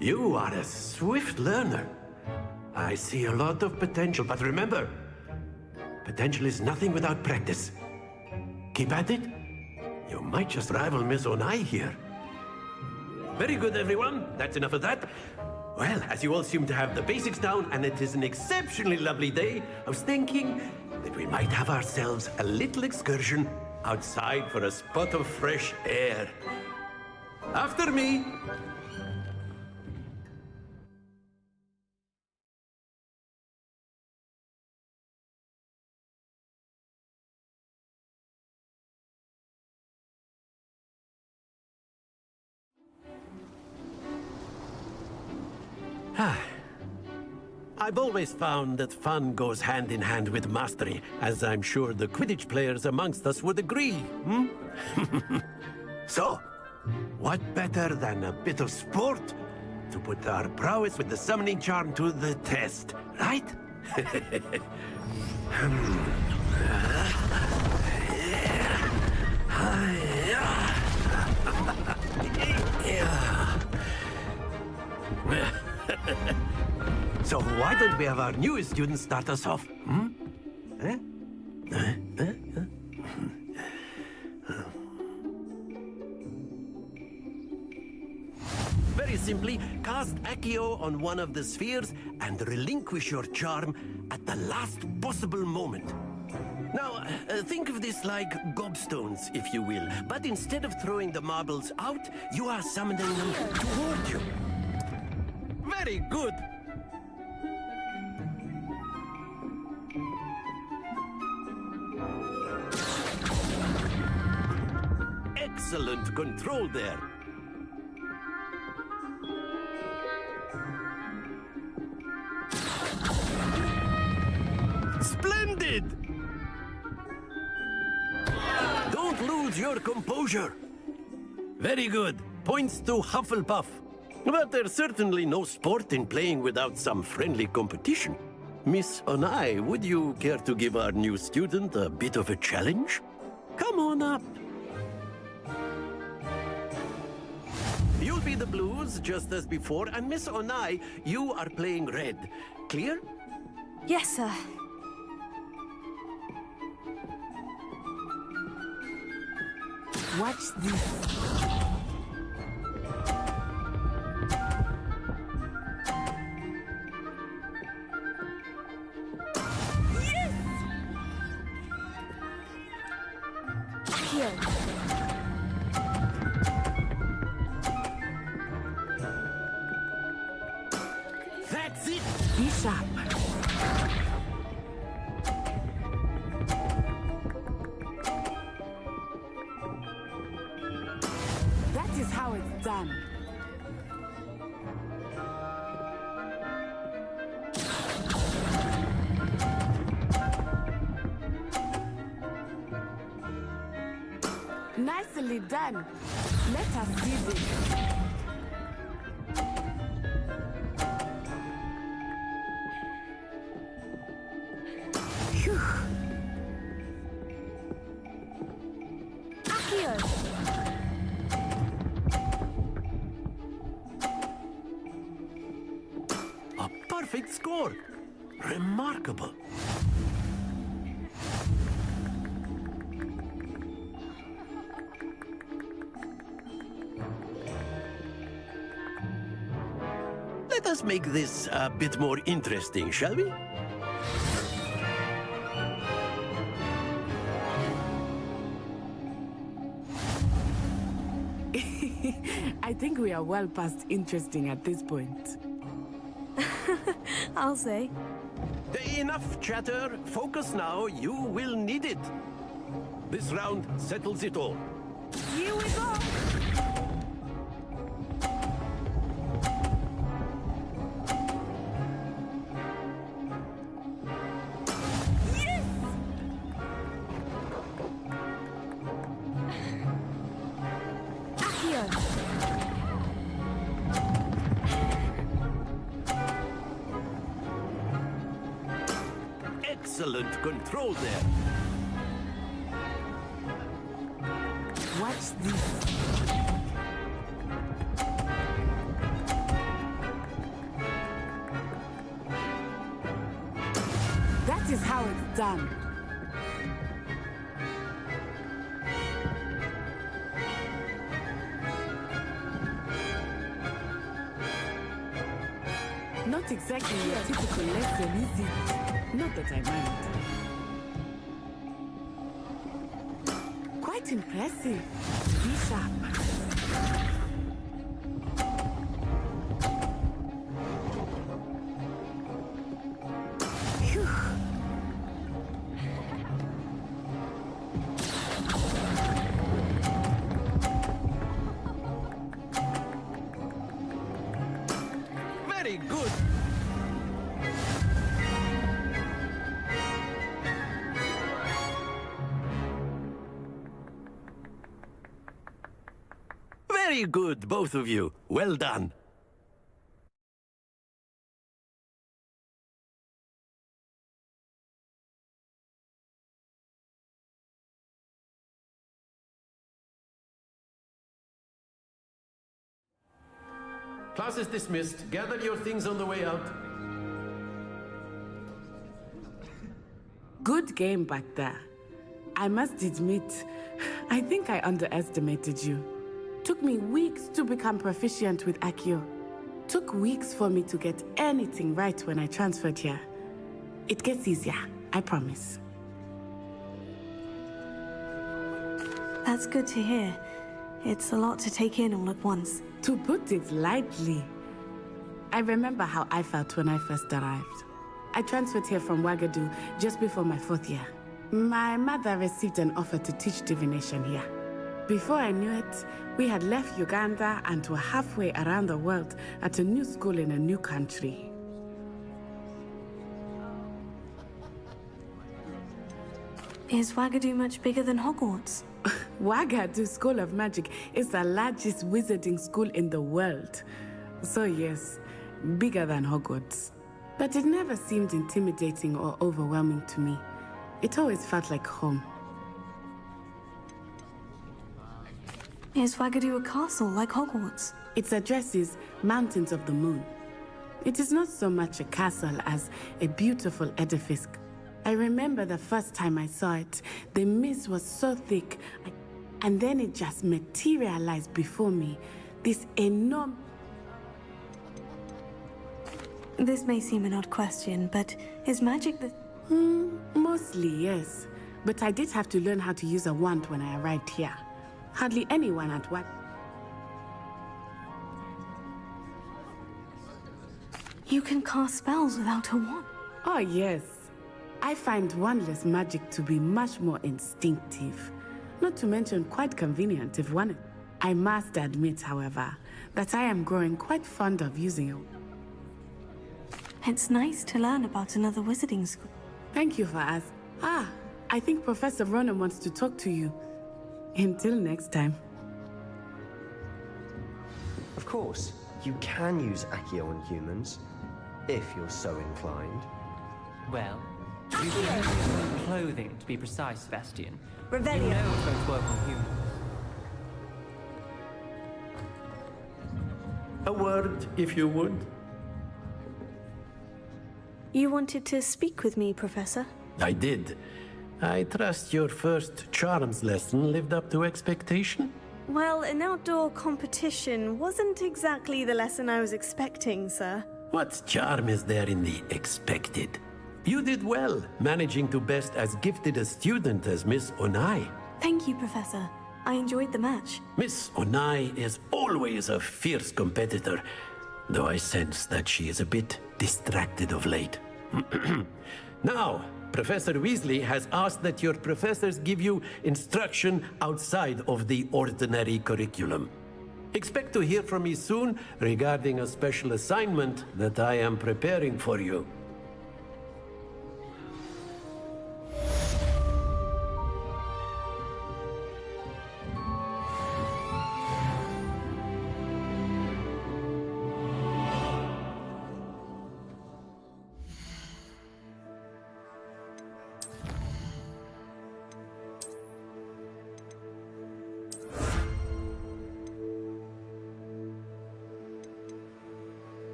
You are a swift learner. I see a lot of potential, but remember, potential is nothing without practice. Keep at it. You might just rival Miss Onai here. Very good, everyone. That's enough of that. Well, as you all seem to have the basics down, and it is an exceptionally lovely day, I was thinking that we might have ourselves a little excursion outside for a spot of fresh air. After me. I've always found that fun goes hand in hand with mastery, as I'm sure the Quidditch players amongst us would agree, So, what better than a bit of sport to put our prowess with the summoning charm to the test, right? So why don't we have our newest student start us off? Very simply, cast Accio on one of the spheres and relinquish your charm at the last possible moment. Now, think of this like gobstones, if you will. But instead of throwing the marbles out, you are summoning them toward you. Very good. Excellent control there. Splendid! Don't lose your composure. Very good. Points to Hufflepuff. But there's certainly no sport in playing without some friendly competition. Miss Onai, would you care to give our new student a bit of a challenge? Come on up. You'll be the blues, just as before, and Miss Onai, you are playing red. Clear? Yes, sir. Watch this. Yes! Here. That's it! Be sharp. That is how it's done. Nicely done. Let us see this. Phew. Accio. A perfect score. Remarkable. Let us make this a bit more interesting, shall we? I think we are well past interesting at this point. I'll say. Enough chatter. Focus now. You will need it. This round settles it all. Here we go. Excellent control there. Watch this. That is how it's done. Not exactly your typical lesson, is it? Not that I mind. Quite impressive. Be sharp. Phew. Very good. Very good, both of you. Well done. Class is dismissed. Gather your things on the way out. Good game back there. I must admit, I think I underestimated you. Took me weeks to become proficient with Accio. Took weeks for me to get anything right when I transferred here. It gets easier, I promise. That's good to hear. It's a lot to take in all at once. To put it lightly, I remember how I felt when I first arrived. I transferred here from Ouagadougou just before my 4th year. My mother received an offer to teach divination here. Before I knew it, we had left Uganda and were halfway around the world at a new school in a new country. Is Ouagadougou much bigger than Hogwarts? Ouagadougou School of Magic is the largest wizarding school in the world. So yes, bigger than Hogwarts. But it never seemed intimidating or overwhelming to me. It always felt like home. Is Ouagadougou a castle like Hogwarts? Its address is Mountains of the Moon. It is not so much a castle as a beautiful edifice. I remember the first time I saw it, the mist was so thick, and then it just materialized before me. This enormous... This may seem an odd question, but is magic the... Mostly, yes. But I did have to learn how to use a wand when I arrived here. Hardly anyone at work. You can cast spells without a wand? Oh, yes. I find wandless magic to be much more instinctive. Not to mention quite convenient if one... I must admit, however, that I am growing quite fond of using it. It's nice to learn about another wizarding school. Thank you for asking. I think Professor Ronan wants to talk to you. Until next time. Of course, you can use Accio on humans, if you're so inclined. Well, you can use your own clothing, to be precise, Sebastian. Revelio. You know it's going to work on humans. A word, if you would. You wanted to speak with me, Professor? I did. I trust your first charms lesson lived up to expectation? Well, an outdoor competition wasn't exactly the lesson I was expecting, sir. What charm is there in the expected? You did well, managing to best as gifted a student as Miss Onai. Thank you, Professor. I enjoyed the match. Miss Onai is always a fierce competitor, though I sense that she is a bit distracted of late. Now, Professor Weasley has asked that your professors give you instruction outside of the ordinary curriculum. Expect to hear from me soon regarding a special assignment that I am preparing for you.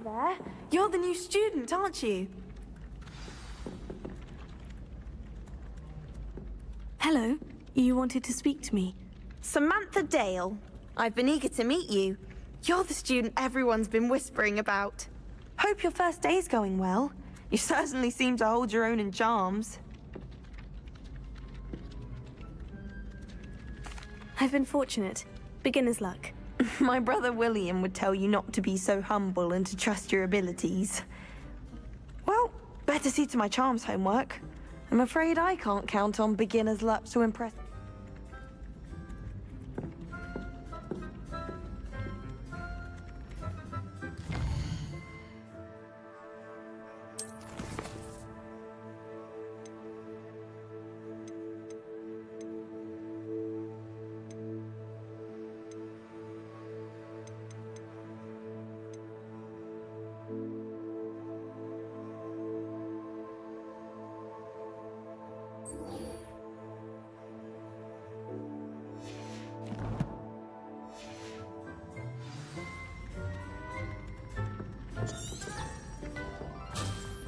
there. You're the new student, aren't you? Hello. You wanted to speak to me. Samantha Dale. I've been eager to meet you. You're the student everyone's been whispering about. Hope your first day's going well. You certainly seem to hold your own in charms. I've been fortunate. Beginner's luck. My brother William would tell you not to be so humble and to trust your abilities. Well, better see to my charms homework. I'm afraid I can't count on beginner's luck to impress.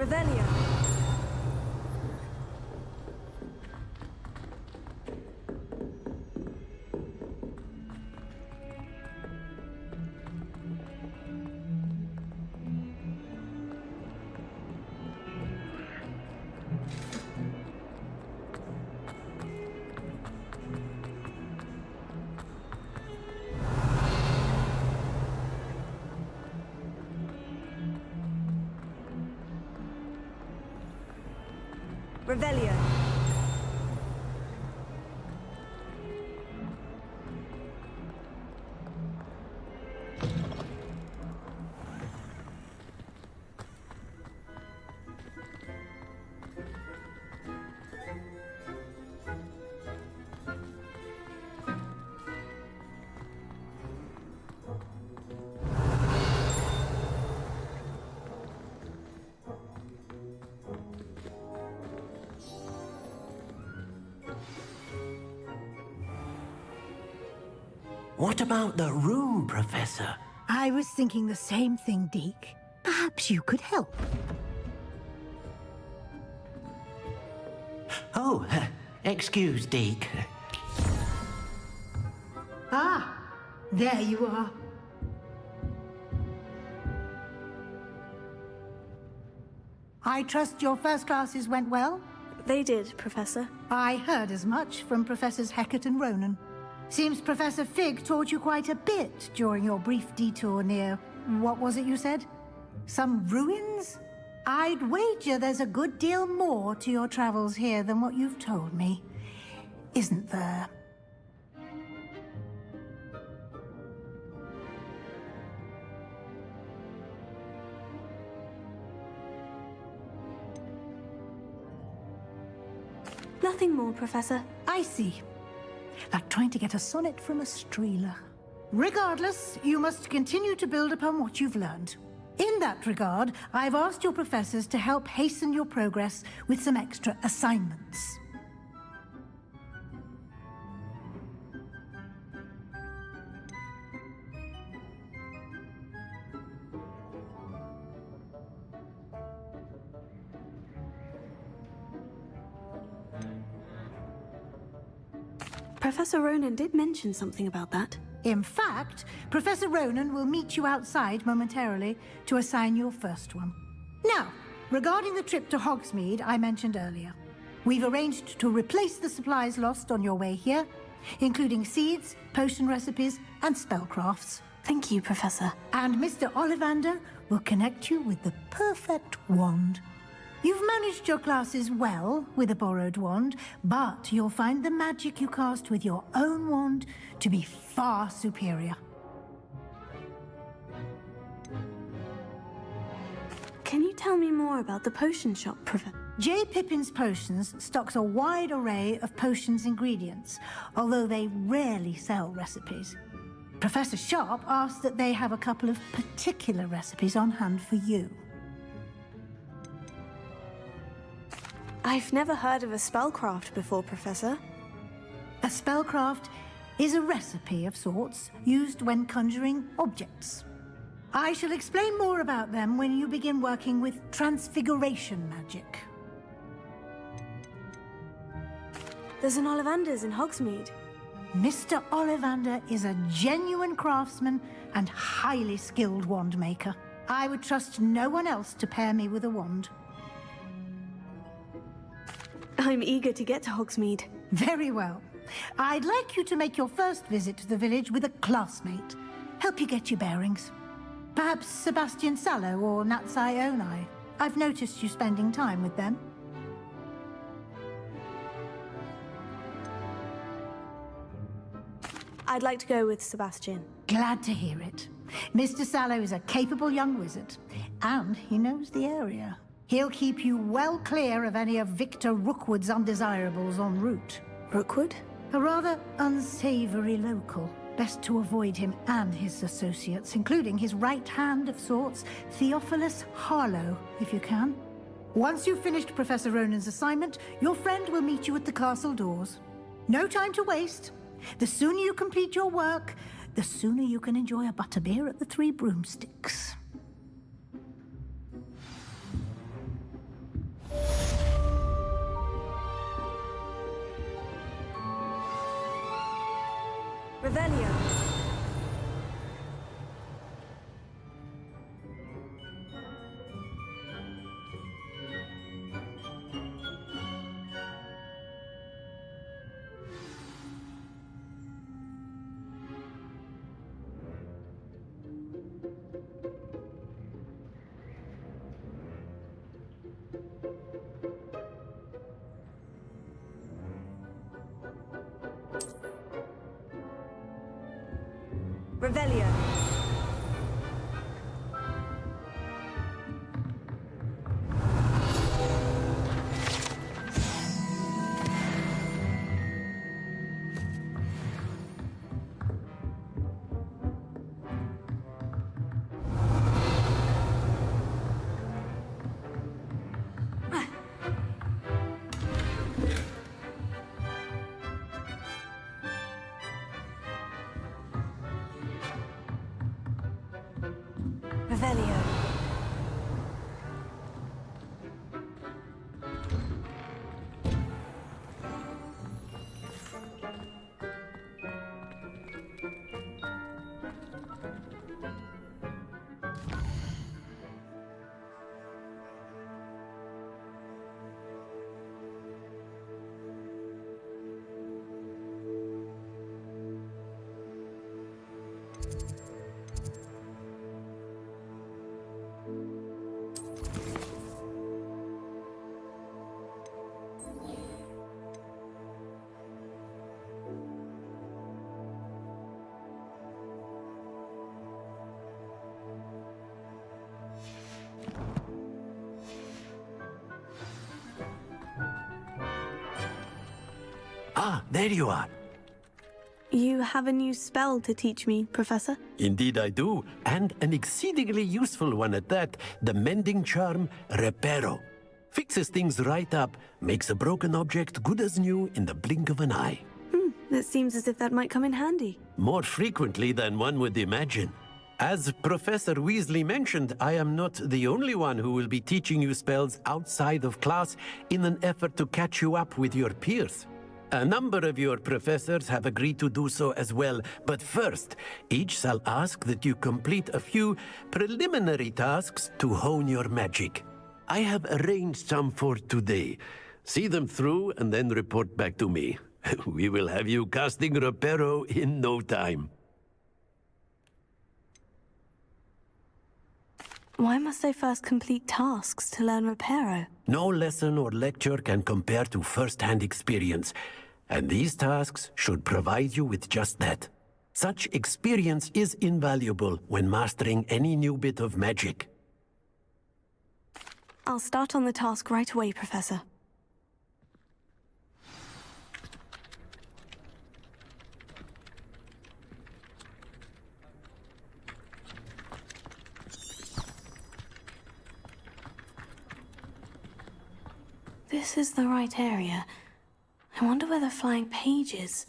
Revelio. Revelio. What about the room, Professor? I was thinking the same thing, Deke. Perhaps you could help. Oh, excuse, Deke. Ah, there you are. I trust your first classes went well? They did, Professor. I heard as much from Professors Hecat and Ronan. Seems Professor Fig taught you quite a bit during your brief detour near... what was it you said? Some ruins? I'd wager there's a good deal more to your travels here than what you've told me. Isn't there? Nothing more, Professor. I see. Like trying to get a sonnet from a streeler. Regardless, you must continue to build upon what you've learned. In that regard, I've asked your professors to help hasten your progress with some extra assignments. Professor Ronan did mention something about that. In fact, Professor Ronan will meet you outside momentarily to assign your first one. Now, regarding the trip to Hogsmeade I mentioned earlier, we've arranged to replace the supplies lost on your way here, including seeds, potion recipes, and spellcrafts. Thank you, Professor. And Mr. Ollivander will connect you with the perfect wand. You've managed your classes well with a borrowed wand, but you'll find the magic you cast with your own wand to be far superior. Can you tell me more about the potion shop, Professor? J. Pippin's Potions stocks a wide array of potions ingredients, although they rarely sell recipes. Professor Sharp asked that they have a couple of particular recipes on hand for you. I've never heard of a spellcraft before, Professor. A spellcraft is a recipe of sorts used when conjuring objects. I shall explain more about them when you begin working with transfiguration magic. There's an Ollivander's in Hogsmeade. Mr. Ollivander is a genuine craftsman and highly skilled wand maker. I would trust no one else to pair me with a wand. I'm eager to get to Hogsmeade. Very well. I'd like you to make your first visit to the village with a classmate. Help you get your bearings. Perhaps Sebastian Sallow or Natsai Onai. I've noticed you spending time with them. I'd like to go with Sebastian. Glad to hear it. Mr. Sallow is a capable young wizard, and he knows the area. He'll keep you well clear of any of Victor Rookwood's undesirables en route. Rookwood? A rather unsavory local. Best to avoid him and his associates, including his right hand of sorts, Theophilus Harlow, if you can. Once you've finished Professor Ronan's assignment, your friend will meet you at the castle doors. No time to waste. The sooner you complete your work, the sooner you can enjoy a butterbeer at the Three Broomsticks. Revelio. Revelio. Revelio. Ah, there you are. You have a new spell to teach me, Professor? Indeed I do, and an exceedingly useful one at that, the mending charm Reparo. Fixes things right up, makes a broken object good as new in the blink of an eye. It seems as if that might come in handy. More frequently than one would imagine. As Professor Weasley mentioned, I am not the only one who will be teaching you spells outside of class in an effort to catch you up with your peers. A number of your professors have agreed to do so as well, but first, each shall ask that you complete a few preliminary tasks to hone your magic. I have arranged some for today. See them through and then report back to me. We will have you casting Reparo in no time. Why must I first complete tasks to learn Reparo? No lesson or lecture can compare to first-hand experience, and these tasks should provide you with just that. Such experience is invaluable when mastering any new bit of magic. I'll start on the task right away, Professor. This is the right area. I wonder where the flying page is.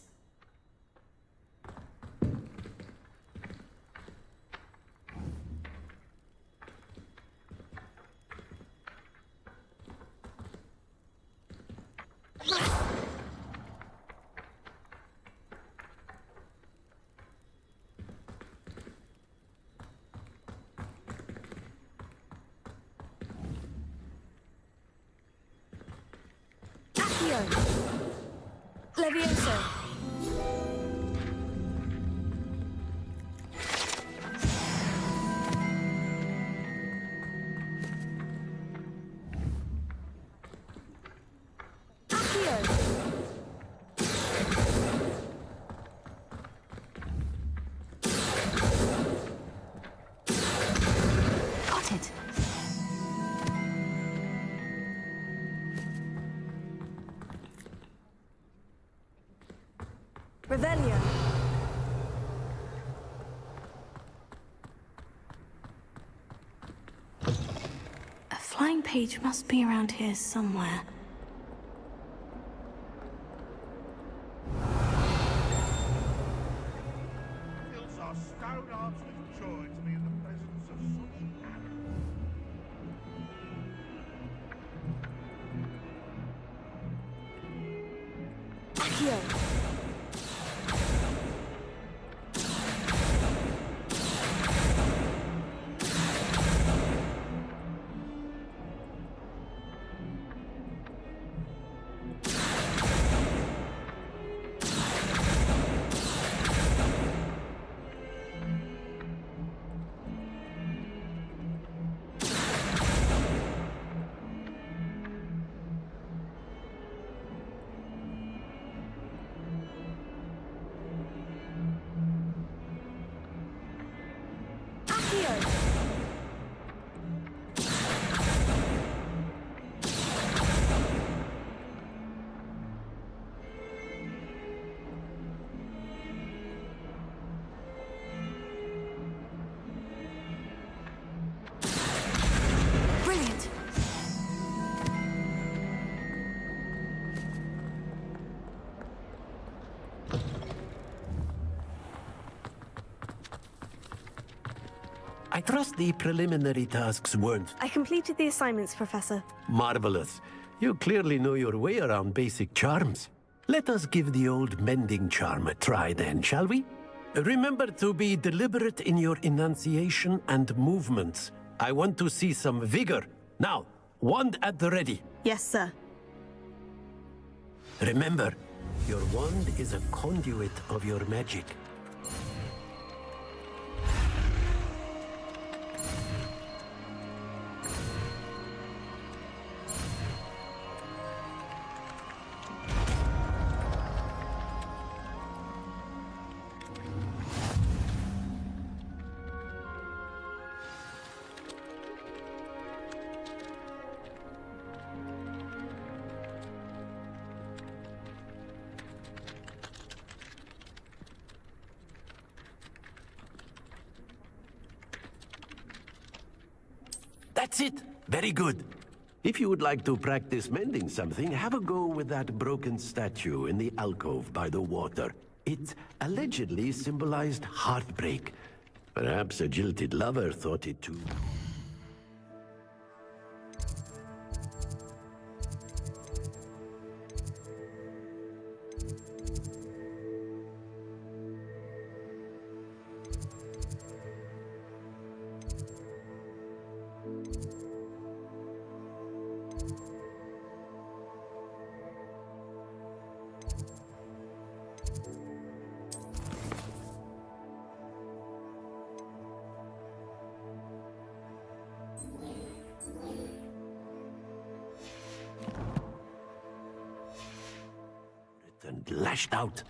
Levioso. Got it. Revelio. A flying page must be around here somewhere. Fills our stout hearts with joy to be in the presence of such an Accio. Brilliant. I trust the preliminary tasks weren't I completed the assignments, Professor. marvelous. You clearly know your way around basic charms. Let us give the old mending charm a try then, shall we? Remember to be deliberate in your enunciation and movements. I want to see some vigor. Now, wand at the ready. Yes, sir. Remember, your wand is a conduit of your magic. That's it. Very good. If you would like to practice mending something, have a go with that broken statue in the alcove by the water. It allegedly symbolized heartbreak. Perhaps a jilted lover thought it too. And lashed out.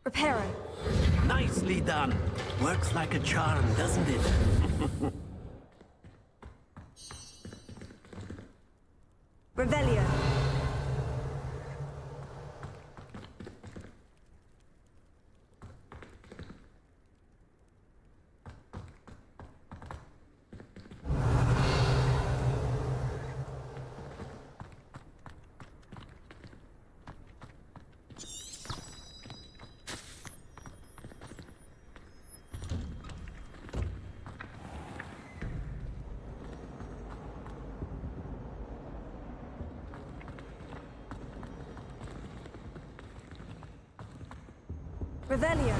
Reparo. Nicely done. Works like a charm, doesn't it? Revelio. Revelio.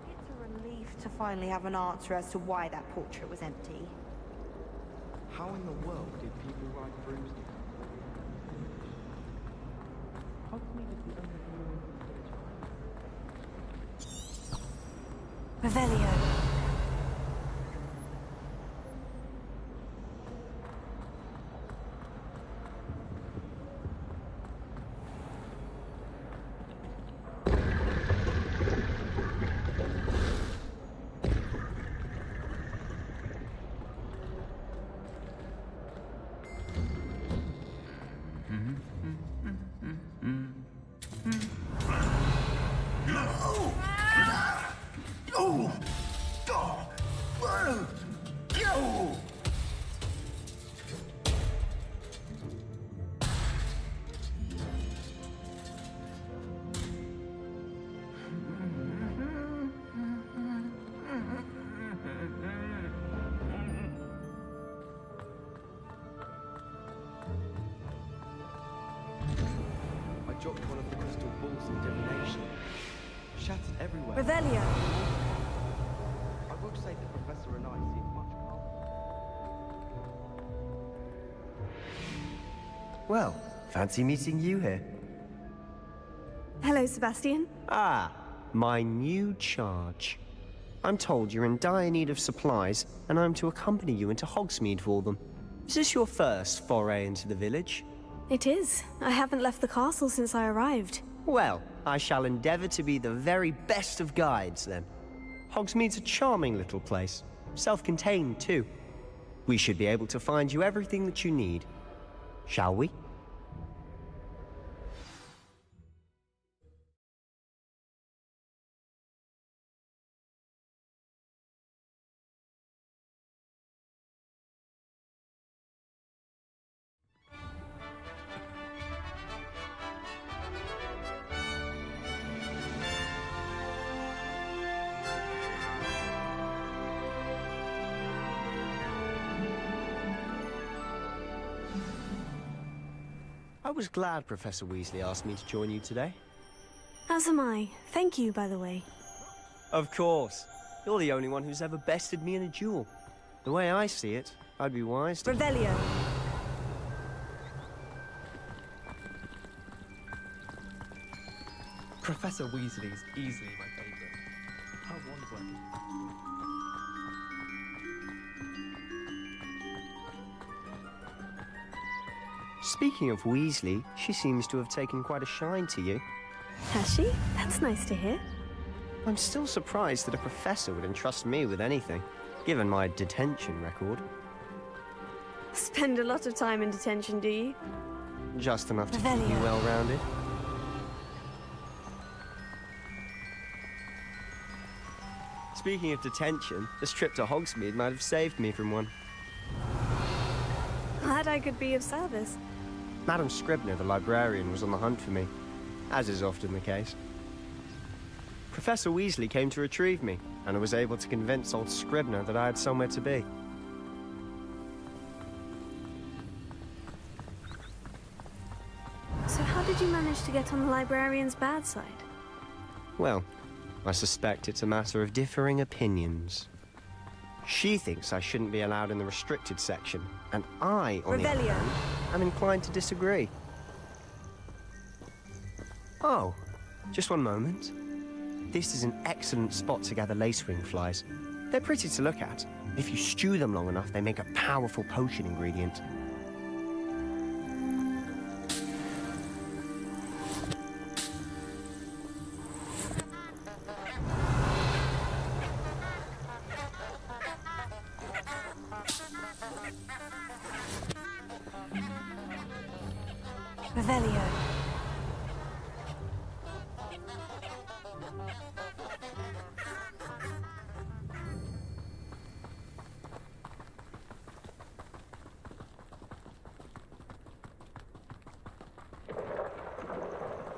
It's a relief to finally have an answer as to why that portrait was empty. How in the world did people write rooms? Hogsmeade is the only human Revelio. I dropped one of the crystal balls in divination. Shattered everywhere. Revelio. I will say the Professor and I seem much calmer. Well, fancy meeting you here. Hello, Sebastian. Ah, my new charge. I'm told you're in dire need of supplies, and I'm to accompany you into Hogsmeade for them. Is this your first foray into the village? It is. I haven't left the castle since I arrived. Well, I shall endeavour to be the very best of guides, then. Hogsmeade's a charming little place. Self-contained, too. We should be able to find you everything that you need. Shall we? I was glad Professor Weasley asked me to join you today. As am I. Thank you, by the way. Of course. You're the only one who's ever bested me in a duel. The way I see it, I'd be wise to... Revelio. Professor Weasley is easily my favourite. How wonderful. Speaking of Weasley, she seems to have taken quite a shine to you. Has she? That's nice to hear. I'm still surprised that a professor would entrust me with anything, given my detention record. Spend a lot of time in detention, do you? Just enough to keep me well-rounded. Speaking of detention, this trip to Hogsmeade might have saved me from one. Glad I could be of service. Madam Scribner, the librarian, was on the hunt for me, as is often the case. Professor Weasley came to retrieve me, and I was able to convince old Scribner that I had somewhere to be. So how did you manage to get on the librarian's bad side? Well, I suspect it's a matter of differing opinions. She thinks I shouldn't be allowed in the restricted section, and I, on the other hand, am inclined to disagree. Oh, just one moment. This is an excellent spot to gather lacewing flies. They're pretty to look at. If you stew them long enough, they make a powerful potion ingredient. Revelio.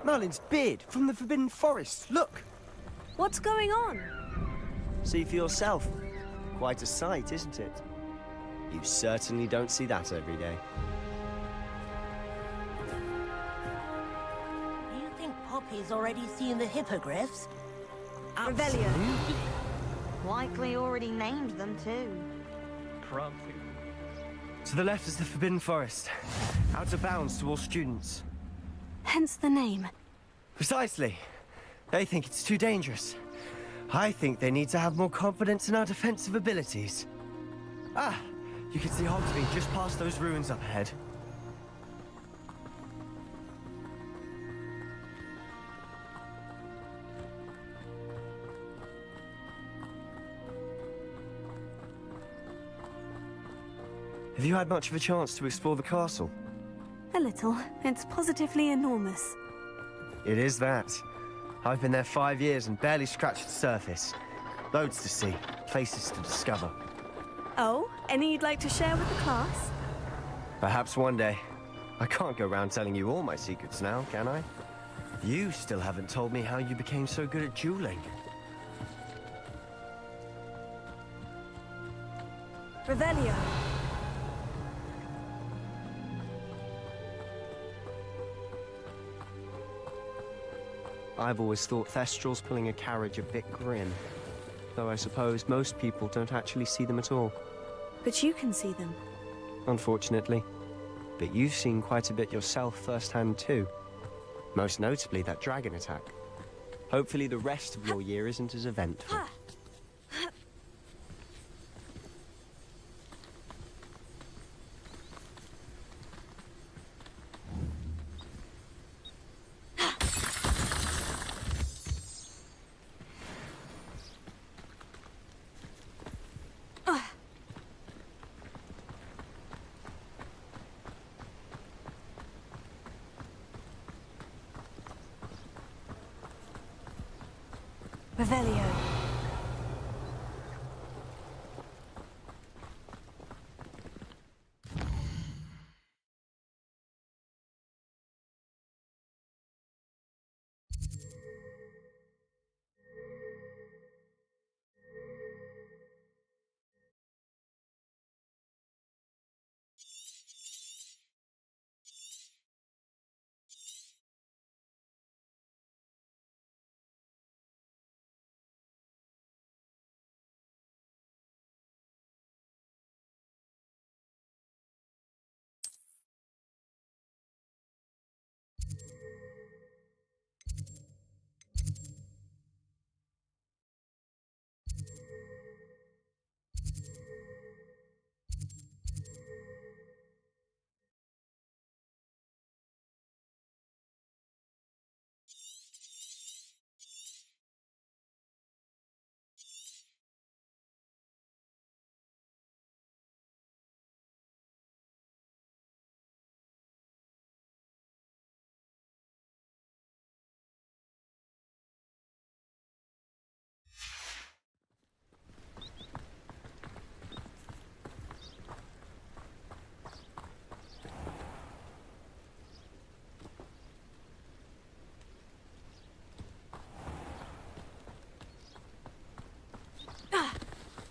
Merlin's beard from the Forbidden Forest. Look! What's going on? See for yourself. Quite a sight, isn't it? You certainly don't see that every day. Do you think Poppy's already seen the hippogriffs? Revelio. Likely already named them too. Promptly. To the left is the Forbidden Forest. Out of bounds to all students. Hence the name. Precisely. They think it's too dangerous. I think they need to have more confidence in our defensive abilities. Ah, you can see Hogsmeade just past those ruins up ahead. Have you had much of a chance to explore the castle? A little. It's positively enormous. It is that. I've been there 5 years and barely scratched the surface. Loads to see, places to discover. Oh, any you'd like to share with the class? Perhaps one day. I can't go around telling you all my secrets now, can I? You still haven't told me how you became so good at dueling. Revelio. I've always thought Thestrals pulling a carriage a bit grim. Though I suppose most people don't actually see them at all. But you can see them. Unfortunately. But you've seen quite a bit yourself firsthand too. Most notably that dragon attack. Hopefully the rest of your year isn't as eventful. Revelio.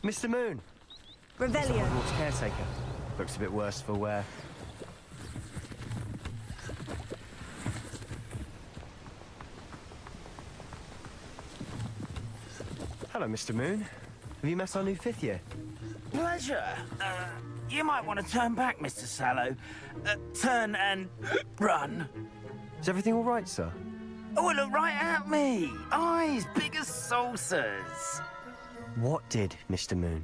Mr. Moon! Revelio. Hogwarts caretaker. Looks a bit worse for wear. Hello, Mr. Moon. Have you met our new fifth year? Pleasure. You might want to turn back, Mr. Sallow. Turn and run. Is everything all right, sir? Oh, look right at me. Eyes big as saucers. What did, Mr. Moon?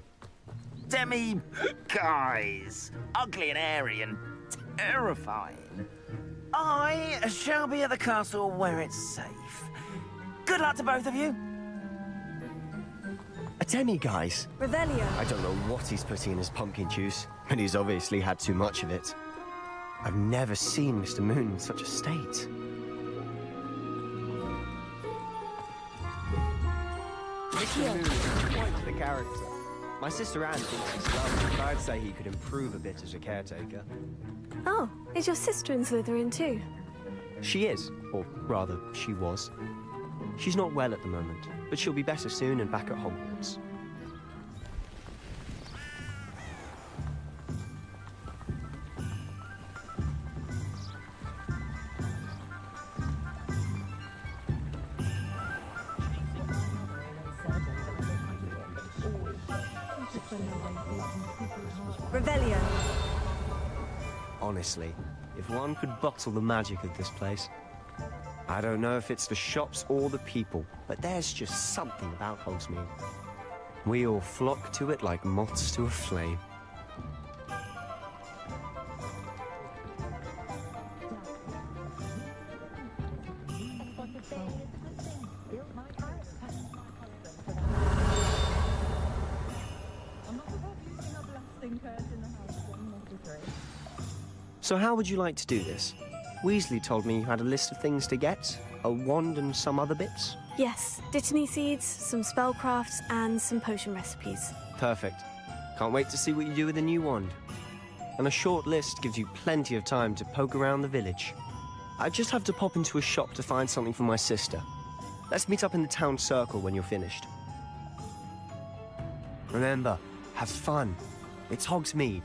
Guys. Ugly and airy and terrifying. I shall be at the castle where it's safe. Good luck to both of you. A demi-guise? Revelio. I don't know what he's putting in his pumpkin juice, but he's obviously had too much of it. I've never seen Mr. Moon in such a state. Mr. Moon is quite the character. My sister Anne thinks he's lovely, but I'd say he could improve a bit as a caretaker. Oh, is your sister in Slytherin too? She is, or rather, she was. She's not well at the moment, but she'll be better soon and back at Hogwarts. Revelio. Honestly, if one could bottle the magic of this place. I don't know if it's the shops or the people, but there's just something about Hogsmeade. We all flock to it like moths to a flame. So how would you like to do this? Weasley told me you had a list of things to get, a wand and some other bits. Yes, dittany seeds, some spellcrafts, and some potion recipes. Perfect. Can't wait to see what you do with the new wand. And a short list gives you plenty of time to poke around the village. I just have to pop into a shop to find something for my sister. Let's meet up in the town circle when you're finished. Remember, have fun. It's Hogsmeade.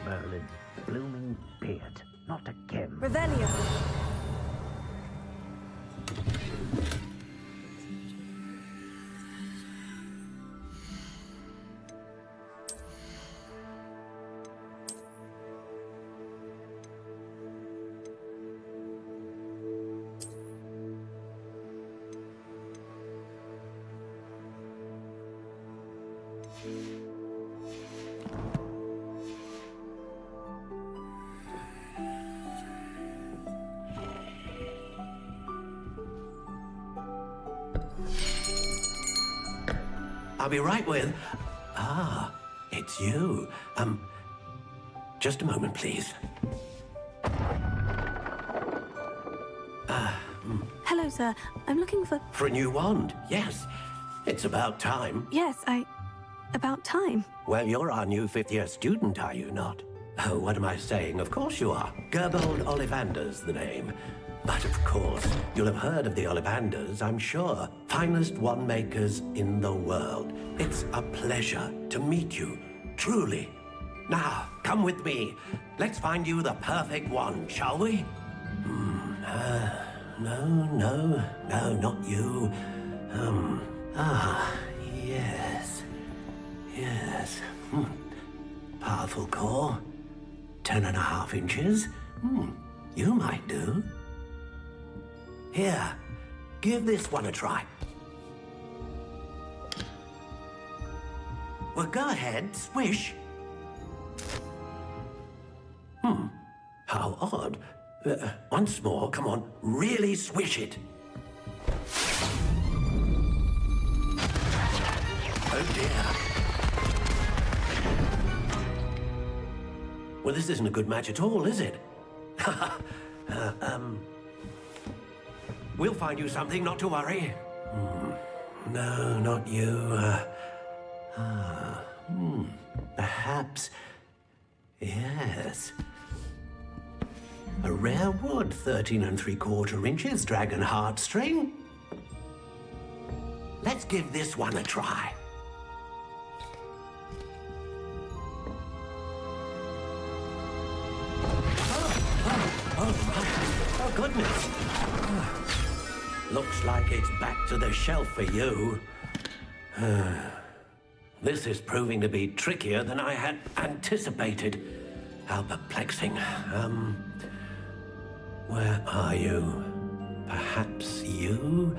Merlin's blooming beard. Not again. Revelio. I'll be right with... Ah, it's you. Just a moment, please. Hello, sir. I'm looking for... For a new wand, yes. It's about time. Yes, about time. Well, you're our new fifth-year student, are you not? Oh, what am I saying? Of course you are. Gerbold Ollivander's the name. But of course, you'll have heard of the Ollivanders, I'm sure. Finest wand makers in the world. It's a pleasure to meet you, truly. Now, come with me. Let's find you the perfect wand, shall we? No, not you. Yes. Powerful core. 10.5 inches. You might do. Here, give this one a try. Well, go ahead, swish. How odd. Once more, come on, really swish it. Oh dear. Well, this isn't a good match at all, is it? We'll find you something, not to worry. No, not you. Perhaps. Yes. A rare wood, 13 3/4 inches, dragon heartstring. Let's give this one a try. Oh, goodness. Looks like it's back to the shelf for you. This is proving to be trickier than I had anticipated. How perplexing. Where are you? Perhaps you?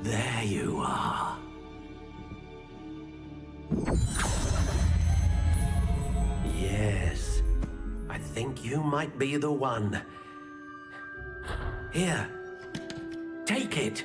There you are. Yes, I think you might be the one. Here, take it.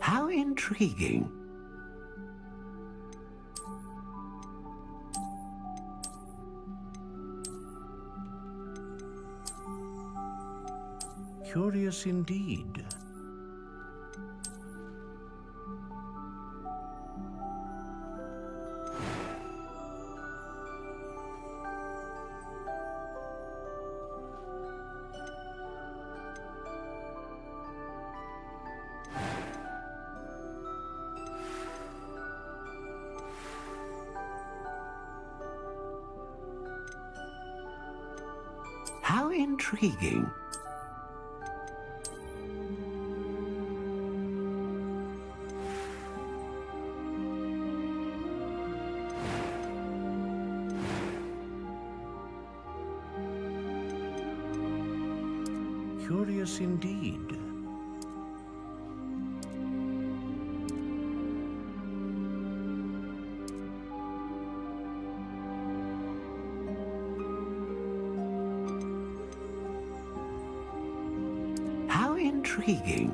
How intriguing. Curious indeed. How intriguing. Curious indeed. How intriguing.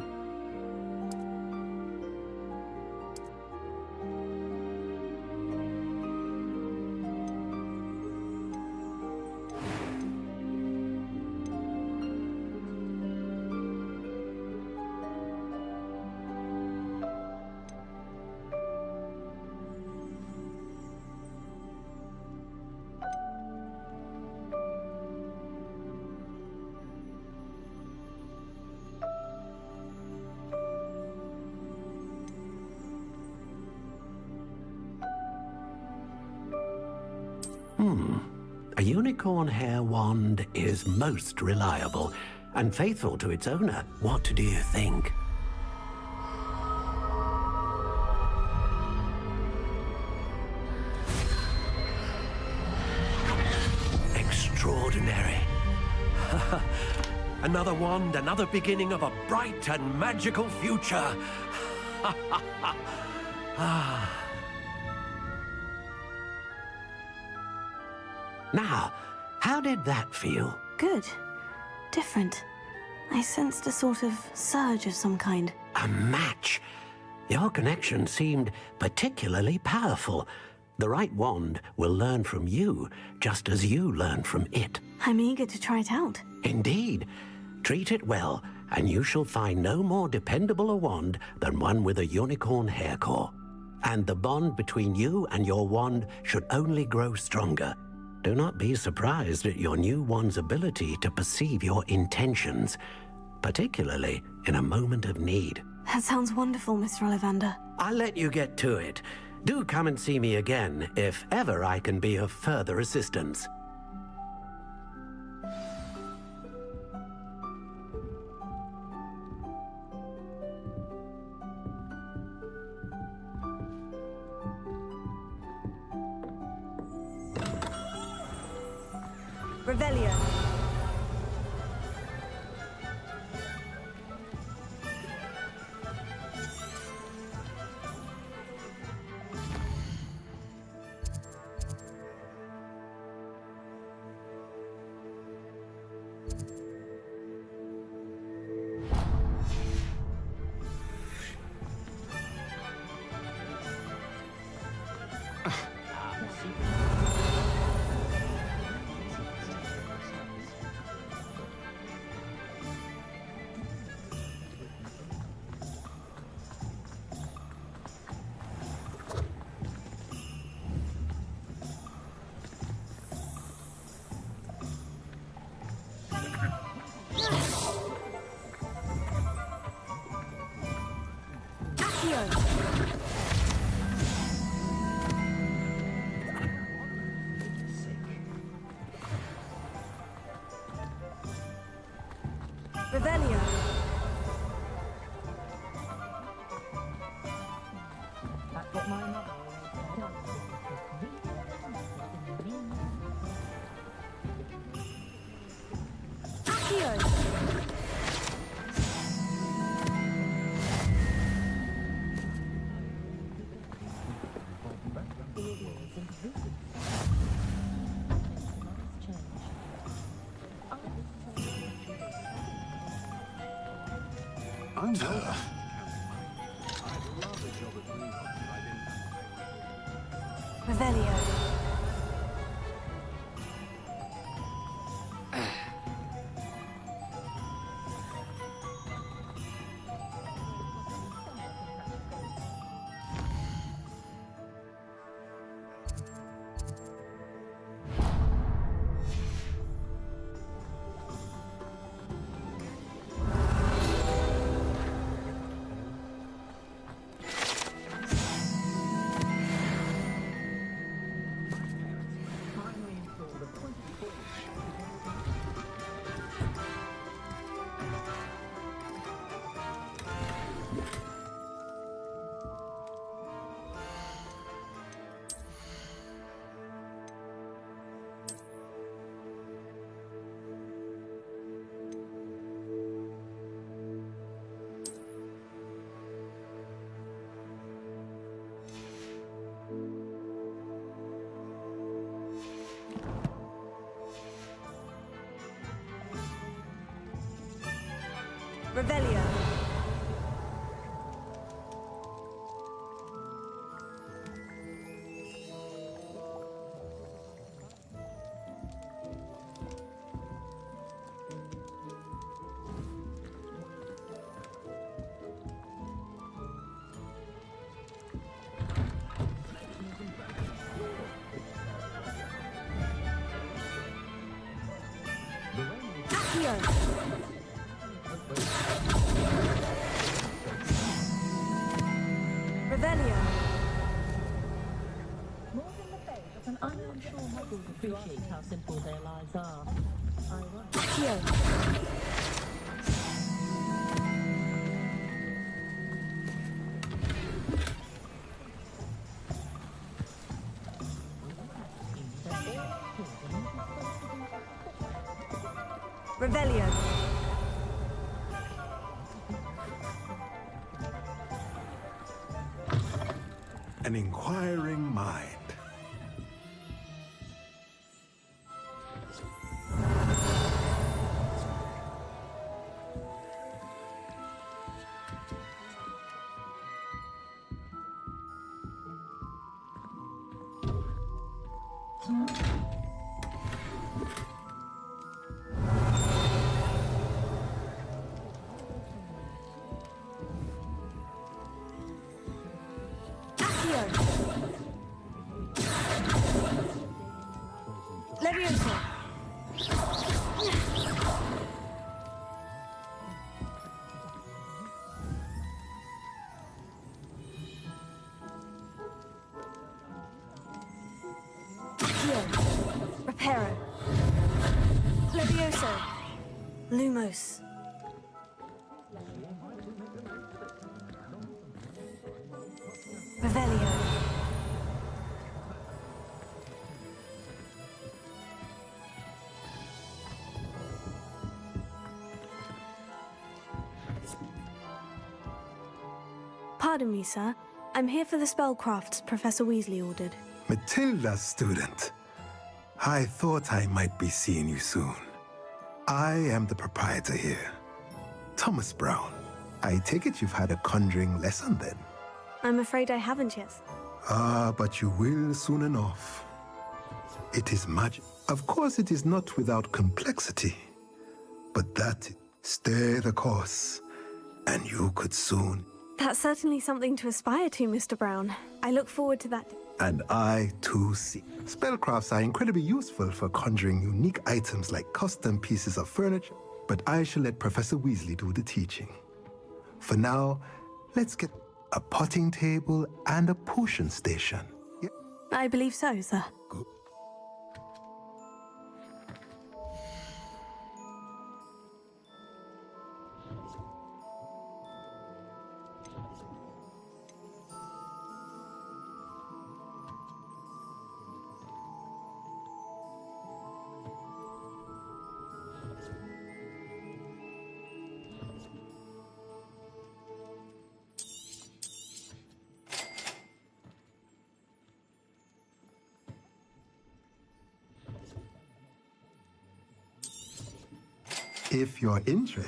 A unicorn hair wand is most reliable and faithful to its owner. What do you think? Extraordinary. Another wand, another beginning of a bright and magical future. Now, how did that feel? Good. Different. I sensed a sort of surge of some kind. A match. Your connection seemed particularly powerful. The right wand will learn from you, just as you learn from it. I'm eager to try it out. Indeed. Treat it well, and you shall find no more dependable a wand than one with a unicorn hair core. And the bond between you and your wand should only grow stronger. Do not be surprised at your new wand's ability to perceive your intentions, particularly in a moment of need. That sounds wonderful, Mr. Ollivander. I'll let you get to it. Do come and see me again if ever I can be of further assistance. Revelio. Revelio. Revelio. Revelio. Revelio. More than the fate of an unsure muggles appreciate how simple their lives are. Revelio. An inquiring mind. Leviosa. Reparo. Levioso. Lumos. Revelio. Pardon me, sir. I'm here for the spellcrafts Professor Weasley ordered. Matilda's student. I thought I might be seeing you soon. I am the proprietor here, Thomas Brown. I take it you've had a conjuring lesson then? I'm afraid I haven't yet. Ah, but you will soon enough. It is magic. Of course, it is not without complexity. But that, stay the course, and you could soon. That's certainly something to aspire to, Mr. Brown. I look forward to that. And I, too, see. Spellcrafts are incredibly useful for conjuring unique items like custom pieces of furniture, but I shall let Professor Weasley do the teaching. For now, let's get... a potting table, and a potion station. I believe so, sir. Good. If you're interested,